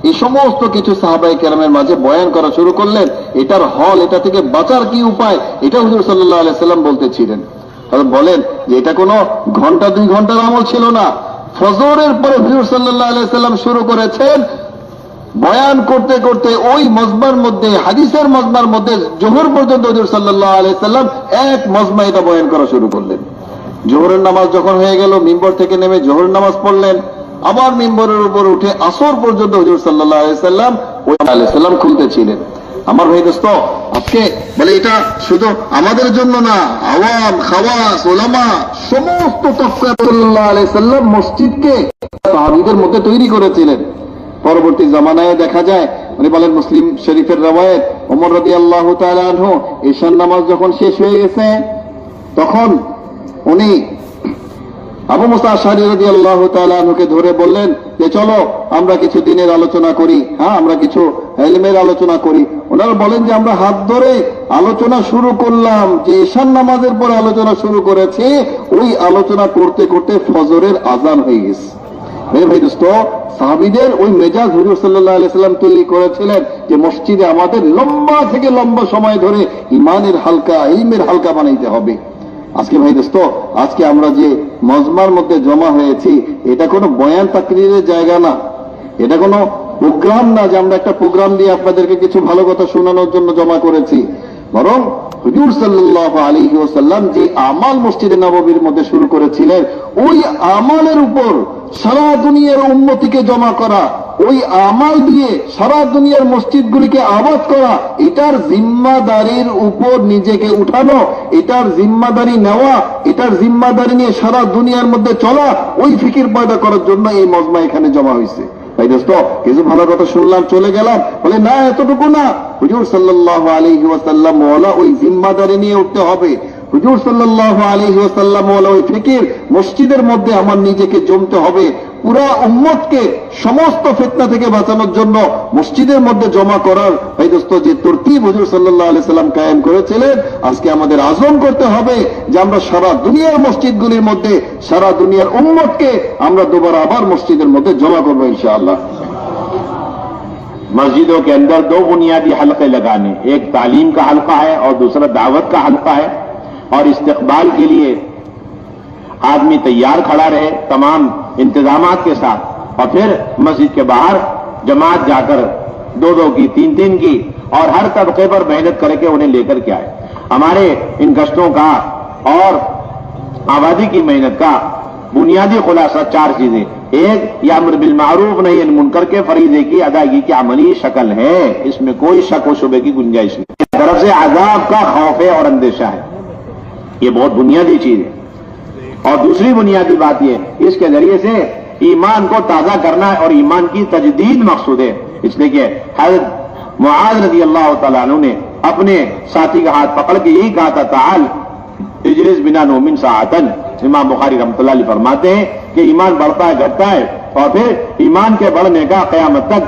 এই সমস্ত কিছু সাহাবায়ে কেরামের মাঝে বয়ান করা শুরু করলেন। এটার হল, এটা থেকে বাঁচার কি উপায়, এটা হুজুর সাল্লাল্লাহু আলাইহি সাল্লাম বলতেছিলেন। হযরত বলেন যে এটা কোনো ঘন্টা 2 ঘন্টার আমল ছিল না। ফজরের পরে হুজুর সাল্লাল্লাহু আলাইহি সাল্লাম শুরু করেছেন বয়ান করতে করতে ওই মজমার মধ্যে, হাদিসের মজমার মধ্যে জোহর পর্যন্ত হুজুর সাল্লাল্লাহু আলাইহি সাল্লাম এক মজমা এটা বয়ান করা শুরু করলেন। জোহরের নামাজ যখন হয়ে গেল, মিম্বর থেকে নেমে জোহর নামাজ পড়লেন, আবার মিম্বরের উপর উঠে আসর পর্যন্ত হুজুর সাল্লাল্লাহু আলাইহি সাল্লাম খুলতেছিলেন। আমার ভাই দোস্ত, আজকে বলে এটা শুধু আমাদের জন্য না, আওয়াম, খাওয়াস, ওলামা, সমস্ত তবকা সাল্লাল্লাহু আলাইহি সাল্লাম মসজিদকে সাহাবীদের মধ্যে তৈরি করেছিলেন। পরবর্তী জামানায় দেখা যায়, উনি বলেন মুসলিম শরীফের রওয়ায়াত, ওমর রাদিয়াল্লাহু তাআলা আনহু ঈশার নামাজ যখন শেষ হয়ে গেছে, তখন উনি আবু মুসা আশআরী রাদিয়াল্লাহু তাআলা আনহুকে ধরে বললেন যে চলো আমরা কিছু দিনের আলোচনা করি, আমরা কিছু ইলমের আলোচনা করি। ওনারা বলেন যে আমরা হাত ধরে আলোচনা শুরু করলাম, যে ঈশার নামাজের পরে আলোচনা শুরু করেছে, ওই আলোচনা করতে করতে ফজরের আজান হয়ে গেছে। ভাই দোস্ত, সাহাবীদের ওই মেজাজ হুজুর সাল্লাল্লাহু আলাইহি সাল্লাম তৈরি করেছিলেন যে মসজিদে আমাদের লম্বা থেকে লম্বা সময় ধরে ইমানের হালকা, ইলমের হালকা বানাইতে হবে। আজকে ভাই দোস্ত, আজকে আমরা যে মজমার মধ্যে জমা হয়েছি, এটা কোনো বয়ান তাকরীরের জায়গা না, এটা কোনো প্রোগ্রাম না যে আমরা একটা প্রোগ্রাম দিয়ে আপনাদেরকে কিছু ভালো কথা শোনানোর জন্য জমা করেছি। বরং হুজুর সাল্লাল্লাহু আলাইহি ওয়াসাল্লাম যে আমাল মসজিদে নববীর মধ্যে শুরু করেছিলেন, ওই আমালের উপর সারা দুনিয়ার উম্মতিকে জমা করা, ওই আমাল দিয়ে সারা দুনিয়ার মসজিদগুলিকে আবাদ করা, এটার জিম্মাদারির উপর নিজেকে উঠানো, এটার জিম্মাদারি নেওয়া, এটার জিম্মাদারি নিয়ে সারা দুনিয়ার মধ্যে চলা, ওই ফিকির পয়দা করার জন্য এই মজমা এখানে জমা হয়েছে। ভাই দোস্ত, কিছু ভালো কথা শুনলাম, চলে গেলাম, বলে না এতটুকু না, হুজুর সাল্লাল্লাহু আলাইহি ওয়াসাল্লাম ওয়ালা ওই জিম্মাদারি নিয়ে উঠতে হবে। হুজুর সাল্লাল্লাহু আলাইহি ওয়াসাল্লাম ওয়ালা ওই ফিকির মসজিদের মধ্যে আমার নিজেকে জমতে হবে। পুরা উম্মতকে সমস্ত ফিতনা থেকে বাঁচানোর জন্য মসজিদের মধ্যে জমা করার ভাই দোস্ত যে তরতিব হুজুর সাল্লাল্লাহু আলাইহি সাল্লাম কায়েম করেছিলেন, আজকে আমাদের আজম করতে হবে যে আমরা সারা দুনিয়ার মসজিদগুলির মধ্যে সারা দুনিয়ার উম্মতকে আমরা दोबारा আবার মসজিদের মধ্যে জমা করব ইনশাআল্লাহ। मस्जिदों के अंदर दो बुनियादी हलके लगाने, एक तालीम का हलका है और दूसरा दावत का हलका है, और इस्तकबाल के लिए आदमी तैयार खड़ा रहे तमाम इंतजामात के साथ, और फिर मस्जिद के बाहर जमात जाकर 2-2 की 3-3 की और हर तबके पर मेहनत करके उन्हें लेकर के आए। हमारे इन गश्तों का और आबादी की मेहनत का बुनियादी खुलासा 4 चीजें। एक, यह अम्र बिल मारूफ नहीं अनिल मुनकर के फरीजे की अदायगी की अमली शक्ल है, इसमें कोई शक व शुबे की गुंजाइश नहीं। एक तरफ से अजाब का खौफ है और अंदेशा है, ये बहुत बुनियादी चीज है। और दूसरी बुनियादी बात यह, इसके जरिए से ईमान को ताजा करना है और ईमान की तजदीद मकसूद है। इसलिए कि हज़रत मुआज़ रज़ियल्लाहु तआला अन्हु ने अपने साथी का हाथ पकड़ के यही कहा था, ताल इजलिस बिना नौमिन साअतन। इमाम बुखारी रहमतुल्लाह अलैह फरमाते हैं कि ईमान बढ़ता है, घटता है, और फिर ईमान के बढ़ने का क़यामत तक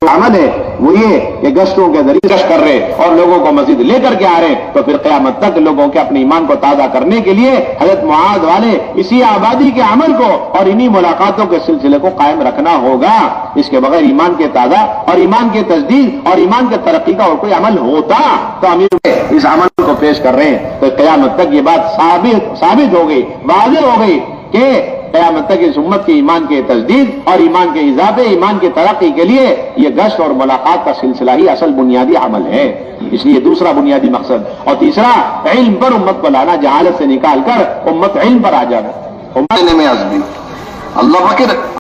अमल है वो ये कि गश्तों के जरिए गश्त कर रहे और लोगों को मस्जिद लेकर के आ रहे, तो फिर क़यामत तक लोगों के अपने ईमान को ताजा करने के लिए हज़रत मुआज़ वाले इसी आबादी के अमल को और इन्हीं मुलाकातों के सिलसिले को कायम रखना होगा। इसके बगैर ईमान के ताजा और ईमान के तजदीद और ईमान के तरक्की का और कोई अमल होता तो अमीर इस अमल को पेश कर रहे हैं, तो क़यामत तक ये बात साबित हो गई, वाज़ेह हो गई कि क़यामत तक इस उम्मत के ईमान के तजदीद और ईमान के इजाफे, ईमान की तरक्की के लिए ये गश्त और मुलाकात का सिलसिला ही असल बुनियादी अमल है। इसलिए दूसरा बुनियादी मकसद, और तीसरा इल्म पर उम्मत को लाना, जहालत से निकाल कर उम्मत इल्म पर आ जाना। নেমে আসবে। আল্লাহ পাকের